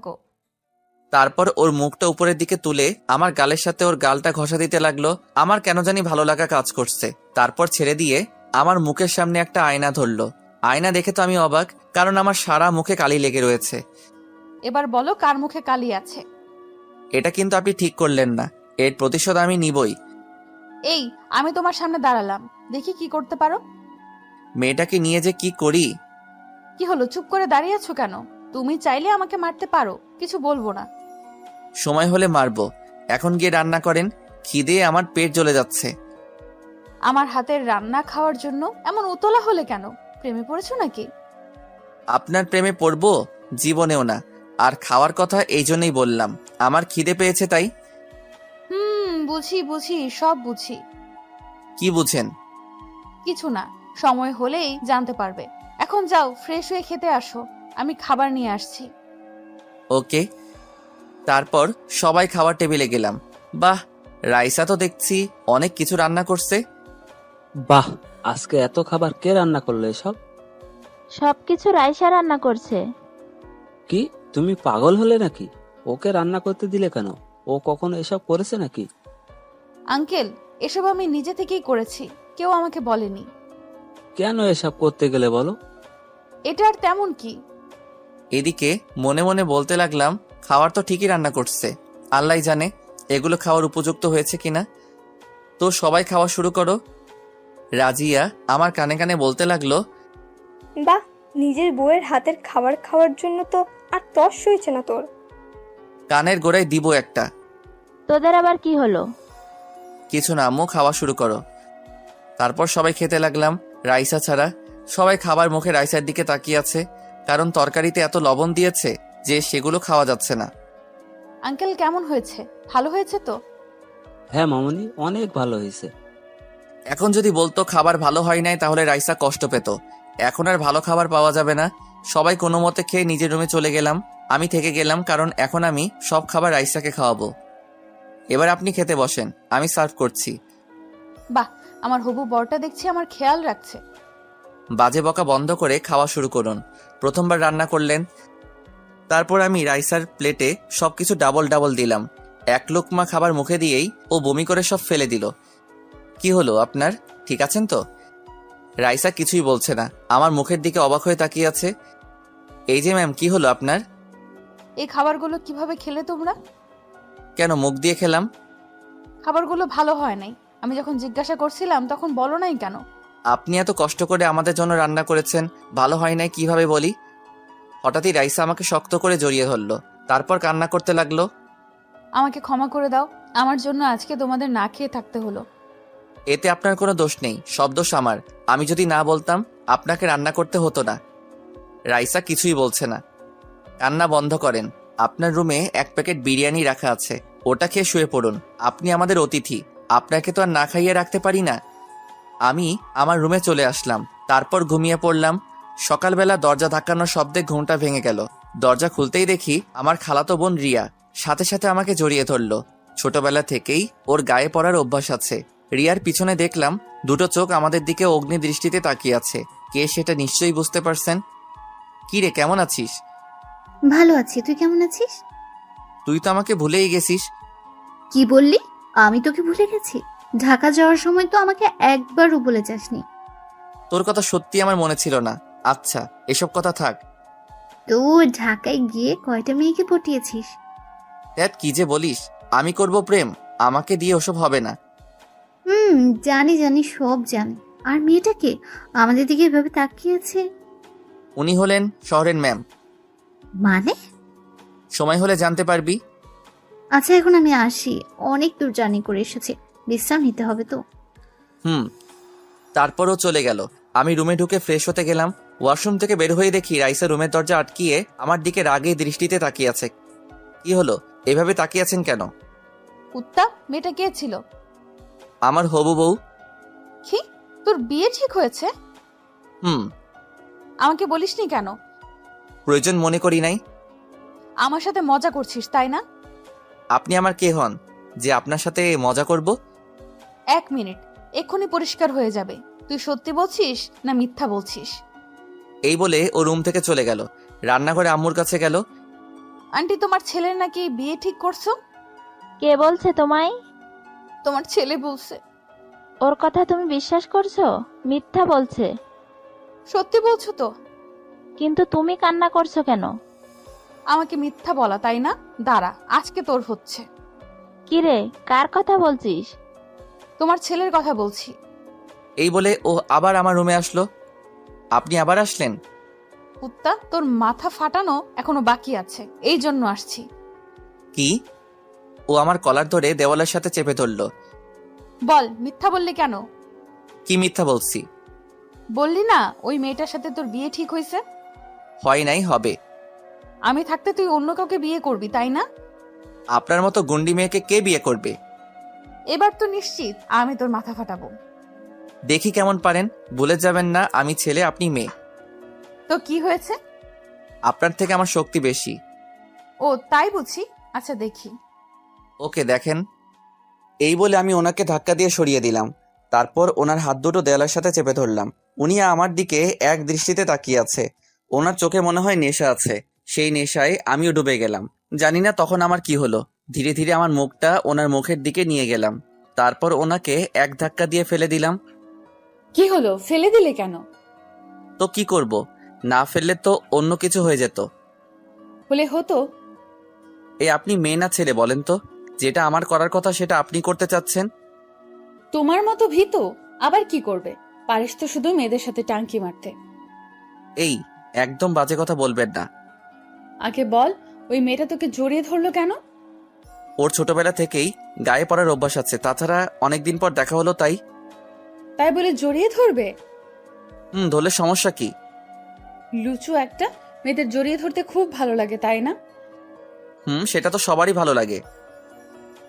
থাকো। তারপর ওর মুখটা উপরের দিকে তুলে আমার গালের সাথে ওর গালটা ঘষা দিতে লাগলো। আমার কেন জানি ভালো লাগা কাজ করছে। তারপর ছেড়ে দিয়ে আমার মুখের সামনে একটা আয়না ধরলো। আয়না দেখে তো আমি অবাক, কারণ আমার সারা মুখে কালি লেগে রয়েছে। এবার বলো কার মুখে কালি আছে? এটা কিন্তু আপনি ঠিক করলেন না, এর প্রতিশোধ আমি নিবই। এই, আমি তোমার সামনে দাঁড়ালাম, দেখি কি করতে পারো। মেয়েটাকে নিয়ে যে কি করি। কি হলো, চুপ করে দাঁড়িয়ে আছো কেন? তুমি চাইলে আমাকে মারতে পারো, কিছু বলবো না। সময় হলে মারবো, এখন গিয়ে রান্না করেন, খিদে আমার পেট জ্বলে যাচ্ছে। আমার হাতের রান্না খাওয়ার জন্য এমন উতলা হলে কেন? প্রেমে পড়েছো নাকি? আপনার প্রেমে পড়বো? জীবনেও না। আর খাওয়ার কথা এই জন্যই বললাম, আমার খিদে পেয়েছে তাই। বুঝি বুঝি, সব বুঝি। কি বুঝেন? কিছু না, সময় হলেই জানতে পারবে। এখন যাও, ফ্রেশ হয়ে খেতে আসো, আমি খাবার নিয়ে আসছি। ওকে। তারপর সবাই খাওয়ার টেবিলে গেলাম। বাহ, রাইসা তো দেখছি অনেক কিছু রান্না করছে। বাহ, আজকে এত খাবার কে রান্না করলো এসব? সবকিছু রাইসা রান্না করছে। কি, তুমি পাগল হলে নাকি? ওকে রান্না করতে দিলে কেন? ও কখনো এসব করেছে নাকি? আঙ্কেল, এসব আমি নিজে থেকেই করেছি, কেউ আমাকে বলেনি। কেন এসব করতে গেলে বলো? এটা আর তেমন কি। এদিকে মনে মনে বলতে লাগলাম, খাবার তো ঠিকই রান্না করছে, আল্লাহ জানে এগুলো খাওয়ার উপযুক্ত হয়েছে কিনা। তো সবাই খাওয়া শুরু করো। রাজিয়া আমার কানে কানে বলতে লাগলো, বাহ, নিজের বউয়ের হাতের খাবার খাওয়ার জন্য তো আর তর্স হয়েছে না তোর। কানের গোড়ায় দিব একটা। তোদের আবার কি হলো? কিছু না আম্মু, খাওয়া শুরু করো। তারপর সবাই খেতে লাগলাম, রাইসা ছাড়া। সবাই খাবার মুখে রাইসার দিকে তাকিয়ে আছে, কারণ তরকারিতে এত লবণ দিয়েছে যে সেগুলো খাওয়া যাচ্ছে না। আঙ্কেল কেমন হয়েছে? ভালো হয়েছে তো? হ্যাঁ মামনি, অনেক ভালো হয়েছে। এখন যদি বলতো খাবার ভালো হয় নাই তাহলে রাইসা কষ্ট পেত। এখন আর ভালো খাবার পাওয়া যাবে না। সবাই কোনো মতে খেয়ে নিজের রুমে চলে গেলাম। আমি থেকে গেলাম, কারণ এখন আমি সব খাবার রাইসাকে খাওয়াবো। এবার আপনি খেতে বসেন, আমি সার্ভ করছি। বাহ, আমার হবু বরটা দেখছি আমার খেয়াল রাখছে। বাজে বকা বন্ধ করে খাওয়া শুরু করুন। প্রথমবার রান্না করলেন, তারপর আমি রাইসার প্লেটে সবকিছু ডাবল ডাবল দিলাম। এক লোকমা খাবার মুখে দিয়েই ও বমি করে সব ফেলে দিল। কি হলো আপনার, ঠিক আছেন তো? রাইসা কিছুই বলছে না, আমার মুখের দিকে অবাক হয়ে তাকিয়ে আছে। এই যে ম্যাম, কি হলো আপনার? এই খাবারগুলো কিভাবে খেলে তোমরা? কেন, মুখ দিয়ে খেলাম। খাবারগুলো ভালো হয় নাই, আমি যখন জিজ্ঞাসা করছিলাম তখন বলো নাই কেন? আপনি এত কষ্ট করে আমাদের জন্য রান্না করেছেন, ভালো হয় নাই কিভাবে বলি? হঠাৎই রাইসা আমাকে শক্ত করে জড়িয়ে ধরলো, তারপর কান্না করতে লাগলো। আমাকে ক্ষমা করে দাও, আমার জন্য আজকে তোমাদের না খেয়ে থাকতে হলো। এতে আপনার কোনো দোষ নেই, সব দোষ আমার। আমি যদি না বলতাম আপনাকে রান্না করতে হতো না। রাইসা কিছুই বলছে না। কান্না বন্ধ করেন। আপনার রুমে এক প্যাকেট বিরিয়ানি রাখা আছে, ওটা খেয়ে শুয়ে পড়ুন। আপনি আমাদের অতিথি, আপনাকে তো আর না খাইয়ে রাখতে পারি না। আমি আমার রুমে চলে আসলাম, তারপর ঘুমিয়ে পড়লাম। সকালবেলা দরজা ধাক্কানোর শব্দে ঘুমটা ভেঙে গেল। দরজা খুলতেই দেখি আমার খালাতো বোন রিয়া সাথে সাথে আমাকে জড়িয়ে ধরল। ছোটবেলা থেকেই ওর গায়ে পড়ার অভ্যাস আছে। রিয়ার পিছনে দেখলাম দুটো চোখ আমাদের দিকে অগ্নি দৃষ্টিতে তাকিয়ে আছে। কে সেটা নিশ্চয়ই বুঝতে পারছেন। কি রে, কেমন আছিস? ভালো আছি, তুই কেমন আছিস? তুই তো আমাকে ভুলেই গেছিস। কি বললি? আমি তোকে ভুলে গেছি? ঢাকা যাওয়ার সময় তো আমাকে একবারও বলে যাসনি। তোর কথা সত্যি আমার মনে ছিল না। আচ্ছা, এসব কথা থাক। তো ঢাকায় গিয়ে কয়টা মেয়েকে পটিয়েছিস? দেখ কি যে বলিস, আমি করব প্রেম? আমাকে দিয়ে ওসব হবে না। জানি জানি, সব জানি। আর মেয়েটাকে আমাদের দিকে এভাবে তাকিয়েছে উনি হলেন শহরের ম্যাম। মানে? সময় হলে জানতে পারবি। আচ্ছা, এখন আমি আসি, অনেক দূর জার্নি করে এসেছি, বিশ্রাম নিতে হবে তো। তারপরও চলে গেল। আমি রুমে ঢুকে ফ্রেশ হতে গেলাম। ওয়াশরুম থেকে বের হয়ে দেখি রাইসা রুমের দরজা আটকিয়ে আমার দিকে রাগে দৃষ্টিতে তাকিয়ে আছে। কি হলো, এভাবে তাকিয়ে আছেন কেন? কুত্তা, মেয়েটা কে ছিল? আমার হবু বউ। কি, তোর বিয়ে ঠিক হয়েছে? হুম। আমাকে বলিসনি কেন? প্রয়োজন মনে করি নাই। আমার সাথে মজা করছিস তাই না? আপনি আমার কে হন যে আপনার সাথে মজা করব? 1 মিনিট, এক্ষুনি পরিষ্কার হয়ে যাবে তুই সত্যি বলছিস না মিথ্যা বলছিস। এই বলে ও রুম থেকে চলে গেল। রান্নাঘরে আম্মুর কাছে গেল। আন্টি তোমার ছেলের নাকি বিয়ে ঠিক করছো? কে বলছে তোমায়? তোমার ছেলে বলছে। ওর কথা তুমি বিশ্বাস করছো? মিথ্যা বলছে। সত্যি বলছো তো? কিন্তু তুমি কান্না করছো কেন? আমাকে মিথ্যা বলা, তাই না? দাঁড়া, আজকে তোর হচ্ছে। কিরে, কার কথা বলছিস? তোমার ছেলের কথা বলছি। এই বলে ও আবার আমার রুমে আসলো। আপনি আবার আসলেন? কুত্তা, তোর মাথা ফাটানো এখনো বাকি আছে, এই জন্য আসছি। কি? ও আমার কলার ধরে দেওয়ালের সাথে চেপে ধরলো। বল, মিথ্যা বললি কেন? কি মিথ্যা বলছি? বললি না ওই মেয়েটার সাথে তোর বিয়ে ঠিক হয়েছে? হয় নাই, হবে। আমি থাকতে তুই অন্য কাউকে বিয়ে করবি, তাই না? আপনার মতো গুন্ডি মেয়েকে কে বিয়ে করবে? এবার তো নিশ্চিত আমি তোর মাথা ফাটাবো। দেখি কেমন পারেন। ভুলে যাবেন না আমি ছেলে, আপনি মেয়ে। তো কি হয়েছে? আপনার থেকে আমার শক্তি বেশি। ও তাই বুঝি, আচ্ছা দেখি। ওকে দেখেন। এই বলে আমি ওনাকে ধাক্কা দিয়ে সরিয়ে দিলাম। তারপর ওনার হাত দুটো দেওয়ালের সাথে চেপে ধরলাম। উনি আমার দিকে এক দৃষ্টিতে তাকিয়ে আছে। ওনার চোখে মনে হয় নেশা আছে। সেই নেশায় আমিও ডুবে গেলাম। জানি না তখন আমার কি হলো। ধীরে ধীরে আমার মুখটা ওনার মুখের দিকে নিয়ে গেলাম। তারপর ওনাকে এক ধাক্কা দিয়ে ফেলে দিলাম। কি হলো, ফেলে দিলে কেন? তো কি করব? না ফেললে তো অন্য কিছু হয়ে যেত। হলে হতো। আপনি মেয়ে না ছেলে বলেন তো? যেটা আমার করার কথা সেটা আপনি করতে চাচ্ছেন। তোমার মতো ভীতু আবার কি করবে? পারিস তো শুধু মেয়েদের সাথে টাঙ্কি মারতে। এই, একদম বাজে কথা বলবেন না। আগে বল, ওই মেয়েটা তোকে জড়িয়ে ধরলো কেন? ওর ছোটবেলা থেকেই গায়ে পড়ার অভ্যাস আছে, তাছাড়া অনেকদিন পর দেখা হলো তাই। তাই বলে জড়িয়ে ধরবে? ধরলে সমস্যা কি? লুচু একটা, মেয়েদের জড়িয়ে ধরতে খুব ভালো লাগে, তাই না? সেটা তো সবারই ভালো লাগে।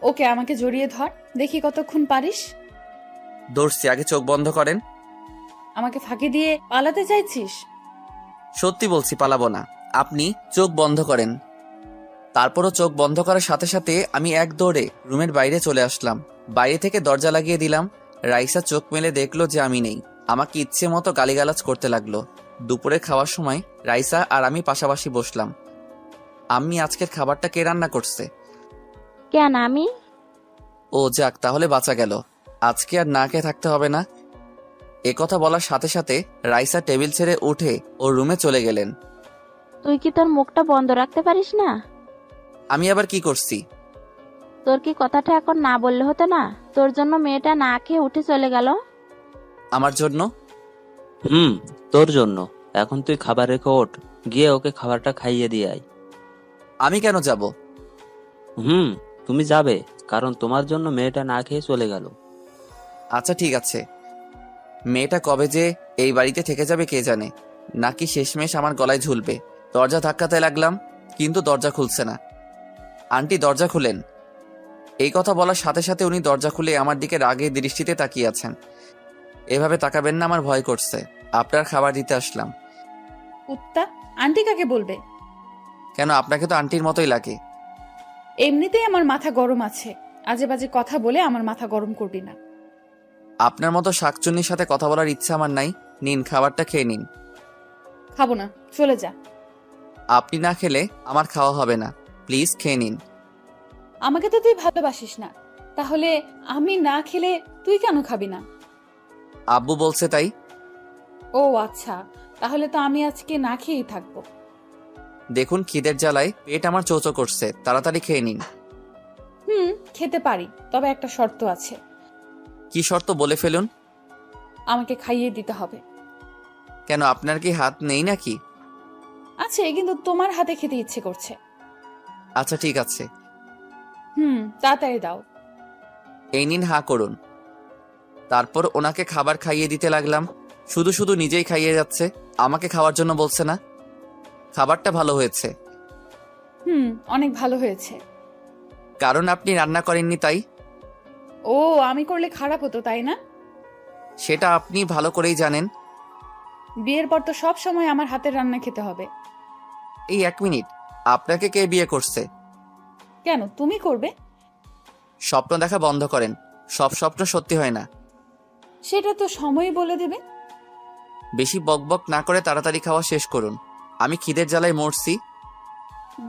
ওকে, আমাকে জড়িয়ে ধর, দেখি কতক্ষণ পারিস। ধরছি, আগে চোখ বন্ধ করেন। আমাকে ফাঁকি দিয়ে পালাতে চাইছিস? সত্যি বলছি, পালাবো না। আপনি চোখ বন্ধ করেন। তারপরও চোখ বন্ধ করার সাথে সাথে আমি এক দৌড়ে রুমের বাইরে চলে আসলাম। বাইরে থেকে দরজা লাগিয়ে দিলাম। রাইসা চোখ মেলে দেখলো যে আমি নেই। আমাকে ইচ্ছে মতো গালিগালাজ করতে লাগলো। দুপুরে খাওয়ার সময় রাইসা আর আমি পাশাপাশি বসলাম। আম্মি, আজকের খাবারটা কে রান্না করছে? কেন আমি? ও যাক, তাহলে বাঁচা গেল। আজকে আর না খেয়ে থাকতে হবে না। কথা বলার সাথে সাথে রাইসা টেবিল ছেড়ে উঠে ওর রুমে চলে গেলেন। তুই কি তোর মুখটা বন্ধ রাখতে পারিস না? আমি আবার কি করছি? তোর কি কথাটা এখন না বললে হতো না? তোর জন্য মেয়েটা না খেয়ে উঠে চলে গেল। আমার জন্য? তোর জন্য। এখন তুই খাবার রেখে ওঠ, গিয়ে ওকে খাবারটা খাইয়ে দিয়ে আয়। আমি কেন যাব? তুমি যাবে, কারণ তোমার জন্য মেয়েটা না খেয়ে চলে গেল। আচ্ছা ঠিক আছে। মেয়েটা কবে যে এই বাড়িতে থেকে যাবে কে জানে। নাকি শেষমেশ আমার গলায় ঝুলবে। দরজা ধাক্কাতে লাগলাম, কিন্তু দরজা খুলছে না। আন্টি, দরজা খুলেন। এই কথা বলার সাথে সাথে উনি দরজা খুলে আমার দিকে রাগে দৃষ্টিতে তাকিয়ে আছেন। এভাবে তাকাবেন না, আমার ভয় করছে। আপনার খাবার দিতে আসলাম। কুত্তা, আন্টি কাকে বলবে? কেন, আপনাকে তো আন্টির মতোই লাগে। এমনিতেই আমার মাথা গরম আছে, আজে বাজে কথা বলে আমার মাথা গরম করবি না। আপনার মতো শাকচুন্নির সাথে কথা বলার ইচ্ছা আমার নাই। নিন, খাবারটা খেয়ে নিন। খাবো না, চলে যা। আপনি না খেলে আমার খাওয়া হবে না। প্লিজ খেয়ে নিন। আমাকে তো তুই ভালোবাসিস না, তাহলে আমি না খেলে তুই কেন খাবি না? আব্বু বলছে তাই। ও আচ্ছা, তাহলে তো আমি আজকে না খেয়েই থাকবো। দেখুন, খিদের জ্বালায় পেট আমার চোচো করছে, তাড়াতাড়ি খেয়ে নিন। খেতে পারি, তবে একটা শর্ত আছে। কি শর্ত, বলে ফেলুন। আমাকে খাইয়ে দিতে হবে। কেন, আপনার কি হাত নেই নাকি? আছে, কিন্তু তোমার হাতে খেতে ইচ্ছে করছে। আচ্ছা ঠিক আছে। তাড়াতাড়ি দাও। এই নিন, হা করুন। তারপর ওনাকে খাবার খাইয়ে দিতে লাগলাম। শুধু শুধু নিজেই খাইয়ে যাচ্ছে, আমাকে খাওয়ার জন্য বলছে না। খাবারটা ভালো হয়েছে। অনেক ভালো হয়েছে। কারণ আপনি রান্না করেননি তাই। ও, আমি করলে খারাপ হতো, তাই না? সেটা আপনি ভালো করেই জানেন। বিয়ের পর তো সব সময় আমার হাতের রান্না খেতে হবে। এই এক মিনিট, আপনাকে কে বিয়ে করছে? কেন, তুমি করবে? স্বপ্ন দেখা বন্ধ করেন। সব স্বপ্ন সত্যি হয় না। সেটা তো সময় বলে দেবে। বেশি বকবক না করে তাড়াতাড়ি খাওয়া শেষ করুন। আমি খিদের জ্বালায় মরছি।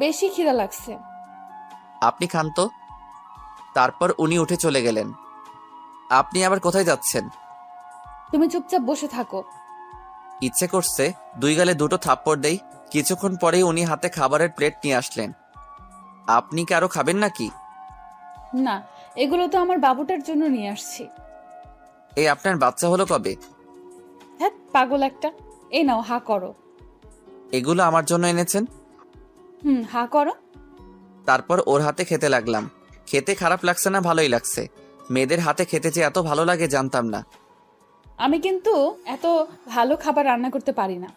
বেশি খিদা লাগছে। আপনি খান তো। তারপর উনি উঠে চলে গেলেন। আপনি আবার কোথায় যাচ্ছেন? তুমি চুপচাপ বসে থাকো। ইচ্ছে করছে দুই গালে দুটো থাপ্পড় দেই। কিছুক্ষণ পরেই উনি হাতে খাবারের প্লেট নিয়ে আসলেন। আপনি কি আরো খাবেন নাকি? না, এগুলো তো আমার বাবুটার জন্য নিয়ে আসছি। এই আপনার বাচ্চা হলো কবে? হ্যাঁ, পাগল একটা। এই নাও, হা করো। এগুলো আমার জন্য এনেছেন? হা করো। তারপর ওর হাতে খেতে লাগলাম। খেতে খারাপ লাগছে না, ভালোই লাগছে। মেয়েদের হাতে খেতে যে এত ভালো লাগে জানতাম না। আমি কিন্তু এত ভালো খাবার রান্না করতে পারি না।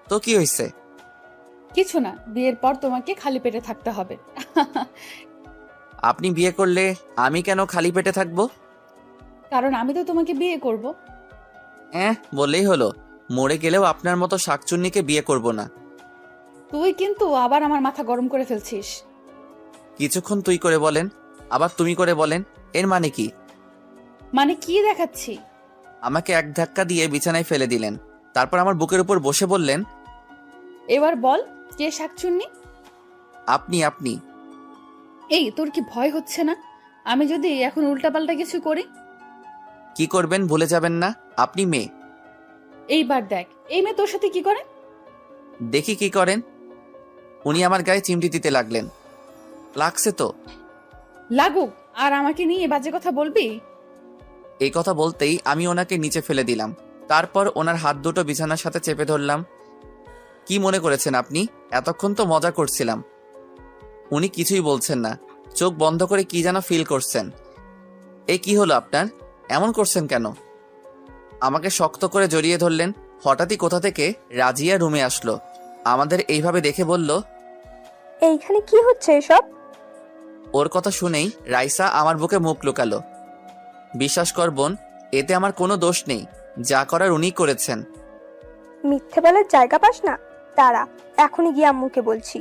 তো কি হয়েছে? কিছু না, বিয়ের পর তোমাকে খালি পেটে থাকতে হবে। আপনি বিয়ে করলে আমি কেন খালি পেটে থাকবো? কারণ আমি তো তোমাকে বিয়ে করব। বললেই হলো। মরে গেলেও আপনার মতো শাকচুন্নিকে বিয়ে করব না। তুই কিন্তু আবার আমার মাথা গরম করে ফেলছিস। কিছুক্ষণ তুই করে বলেন, আবার তুমি করে বলেন, এর মানে কি? মানে কি দেখাচ্ছি? আমাকে এক ধাক্কা দিয়ে বিছানায় ফেলে দিলেন। তারপর আমার বুকের উপর বসে বললেন, এবার বল, কে শাকচুন্নি? আপনি আপনি এই, তোর কি ভয় হচ্ছে না? আমি যদি এখন উল্টাপাল্টা কিছু করি? কি করবেন ভুলে যাবেন না? আপনি মেয়ে। এইবার দেখ, এই মেয়ে তোর সাথে কি করে। দেখি কি করেন। উনি আমার গায়ে চিমটি দিতে লাগলেন। লাগছে তো? লাগুক, আর আমাকে নিয়ে বাজে কথা বলবি? এই কথা বলতেই আমি ওনাকে নিচে ফেলে দিলাম। তারপর ওনার হাত দুটো বিছানার সাথে চেপে ধরলাম। কি মনে করেছেন আপনি? এতক্ষণ তো মজা করছিলাম। উনি কিছুই বলছেন না, চোখ বন্ধ করে কি যেন ফিল করছেন। এই কি হলো আপনার? এমন করছেন কেন? আমাকে শক্ত করে জড়িয়ে ধরলেন। হঠাৎই কোথা থেকে রাজিয়া রুমে আসলো। আমাদের এইভাবে দেখে বলল, এইখানে কি হচ্ছে এসব? ওর কথা শুনেই রাইসা আমার বুকে মুখ লুকালো। বিশ্বাস কর বোন, এতে আমার কোনো দোষ নেই। যা করার উনিই করেছেন। মিথ্যে বলার জায়গা পাস না? দাঁড়া, এখনই গিয়ে আম্মুকে বলছি।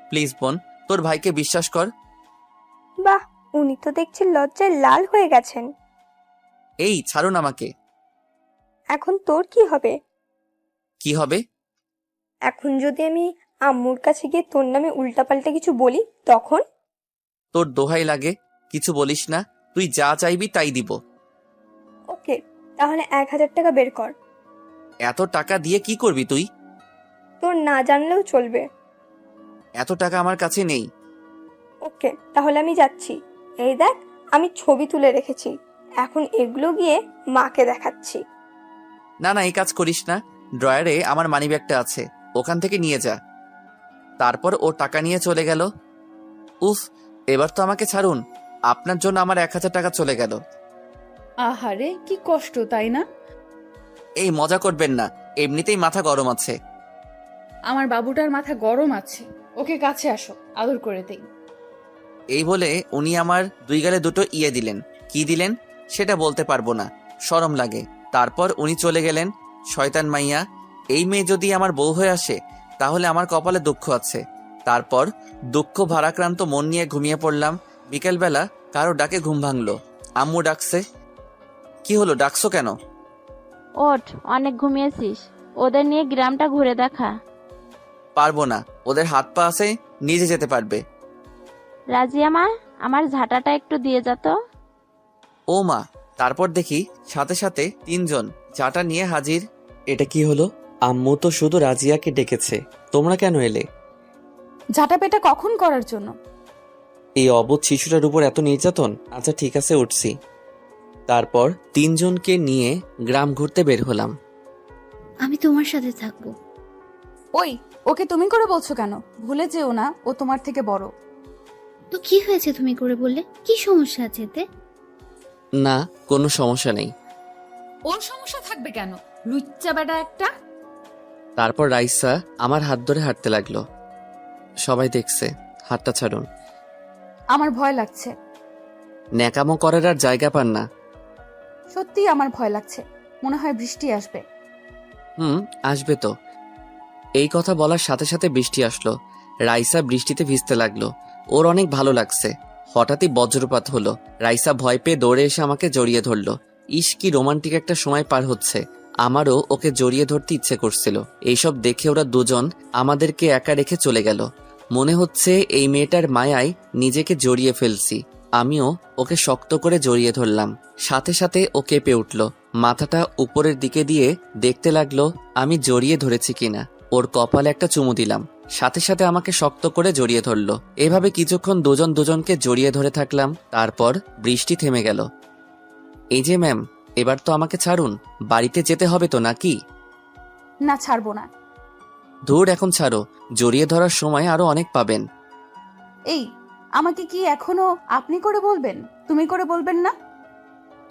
প্লিজ বোন, তোর ভাইকে বিশ্বাস কর। বাহ, উনি তো দেখছি লজ্জায় লাল হয়ে গেছেন। এই ছাড়ুন আমাকে। এখন তোর কি হবে? কি হবে? এখন যদি আমি আম্মুর কাছে গিয়ে তোর নামে উল্টাপাল্টা কিছু বলি তখন? তোর দোহাই লাগে, কিছু বলিস না। তুই যা চাইবি তাই দিব। ওকে, তাহলে 1000 টাকা বের কর। এত টাকা দিয়ে কি করবি তুই? তোর না জানলেও চলবে। এত টাকা আমার কাছে নেই। ওকে, তাহলে আমি যাচ্ছি। এই দেখ, আমি ছবি তুলে রেখেছি। এখন এগুলো গিয়ে মাকে দেখাচ্ছি। না না, এই কাজ করিস না। ড্রয়ারে আমার মানিব্যাগটা আছে, ওখান থেকে নিয়ে যা। তারপর ও টাকা নিয়ে চলে গেল। উফ, এবার তো আমাকে ছাড়ুন। আপনার জন্য আমার 1000 টাকা চলে গেল। আহারে, কি কষ্ট, তাই না? এই মজা করবেন না, এমনিতেই মাথা গরম আছে। আমার বাবুটার মাথা গরম আছে, ওকে কাছে আসো, আদর করে দেই। এই বলে উনি আমার দুই গালে দুটো ইয়ে দিলেন। কি দিলেন সেটা বলতে পারবো না, শরম লাগে। তারপর উনি চলে গেলেন। শয়তান মাইয়া, এই মেয়ে যদি আমার বউ হয়ে আসে তাহলে আমার কপালে দুঃখ আছে। তারপর দুঃখ ভারাক্রান্ত মন নিয়ে ঘুমিয়ে পড়লাম। বিকেলবেলা কারো ডাকে ঘুম ভাঙলো। আম্মু ডাকছে। কি হলো, ডাকছো কেন? ওঠ, অনেক ঘুমিয়েছিস। ওদের নিয়ে গ্রামটা ঘুরে দেখা। পারবো না, ওদের হাত পা আছে, নিজে যেতে পারবে। রাজিয়া মা, আমার ঝাঁটাটা একটু দিয়ে যা তো। ও মা! তারপর দেখি সাথে সাথে 3 জন চাটা নিয়ে হাজির। এটা কি হলো? আম্মু তো শুধু রাজিয়াকে ডেকেছে, তোমরা কেন এলে? ঝাঁটা পেটা কখন করার জন্য? এই অবোধ শিশুটার উপর এত নির্যাতন। আচ্ছা ঠিক আছে, উঠছি। তারপর 3 জনকে নিয়ে গ্রাম ঘুরতে বের হলাম। আমি তোমার সাথে থাকবো। ওই, ওকে তুমি করে বলছো কেন? ভুলে যেও না, ও তোমার থেকে বড়। তো কি হয়েছে তুমি করে বললে? কি সমস্যা আছে এতে? না, কোনো সমস্যা নেই। ওর সমস্যা থাকবে কেন? লুচ্চা বেটা একটা। তারপর রাইসা আমার হাত ধরে হাঁটতে লাগলো। সবাই দেখছে, হাতটা ছাড়ুন। আমার ভয় লাগছে। ন্যাকামো করার আর জায়গা পান না। সত্যি আমার ভয় লাগছে, মনে হয় বৃষ্টি আসবে। আসবে তো। এই কথা বলার সাথে সাথে বৃষ্টি আসলো। রাইসা বৃষ্টিতে ভিজতে লাগলো। ওর অনেক ভালো লাগছে। হঠাৎই বজ্রপাত হলো। রাইসা ভয় পেয়ে দৌড়ে এসে আমাকে জড়িয়ে ধরলো। ইস, কি রোমান্টিক একটা সময় পার হচ্ছে। আমারও ওকে জড়িয়ে ধরতে ইচ্ছে করছিল। এইসব দেখে ওরা দুজন আমাদেরকে একা রেখে চলে গেল। মনে হচ্ছে এই মেয়েটার মায়ায় নিজেকে জড়িয়ে ফেলছি। আমিও ওকে শক্ত করে জড়িয়ে ধরলাম। সাথে সাথে ও কেঁপে উঠল, মাথাটা উপরের দিকে দিয়ে দেখতে লাগলো আমি জড়িয়ে ধরেছি কিনা। ওর কপালে একটা চুমু দিলাম, সাথে সাথে আমাকে শক্ত করে জড়িয়ে ধরলো। এভাবে কিছুক্ষণ দুজন দুজনকে জড়িয়ে ধরে থাকলাম। তারপর বৃষ্টি থেমে গেল। এই যে ম্যাম, এবার তো আমাকে ছাড়ুন, বাড়িতে যেতে হবে তো নাকি? না, ছাড়বো না। ধুর, এখন ছাড়ো, জড়িয়ে ধরার সময় আরো অনেক পাবেন। এই, আমাকে কি এখনো আপনি করে বলবেন, তুমি করে বলবেন না?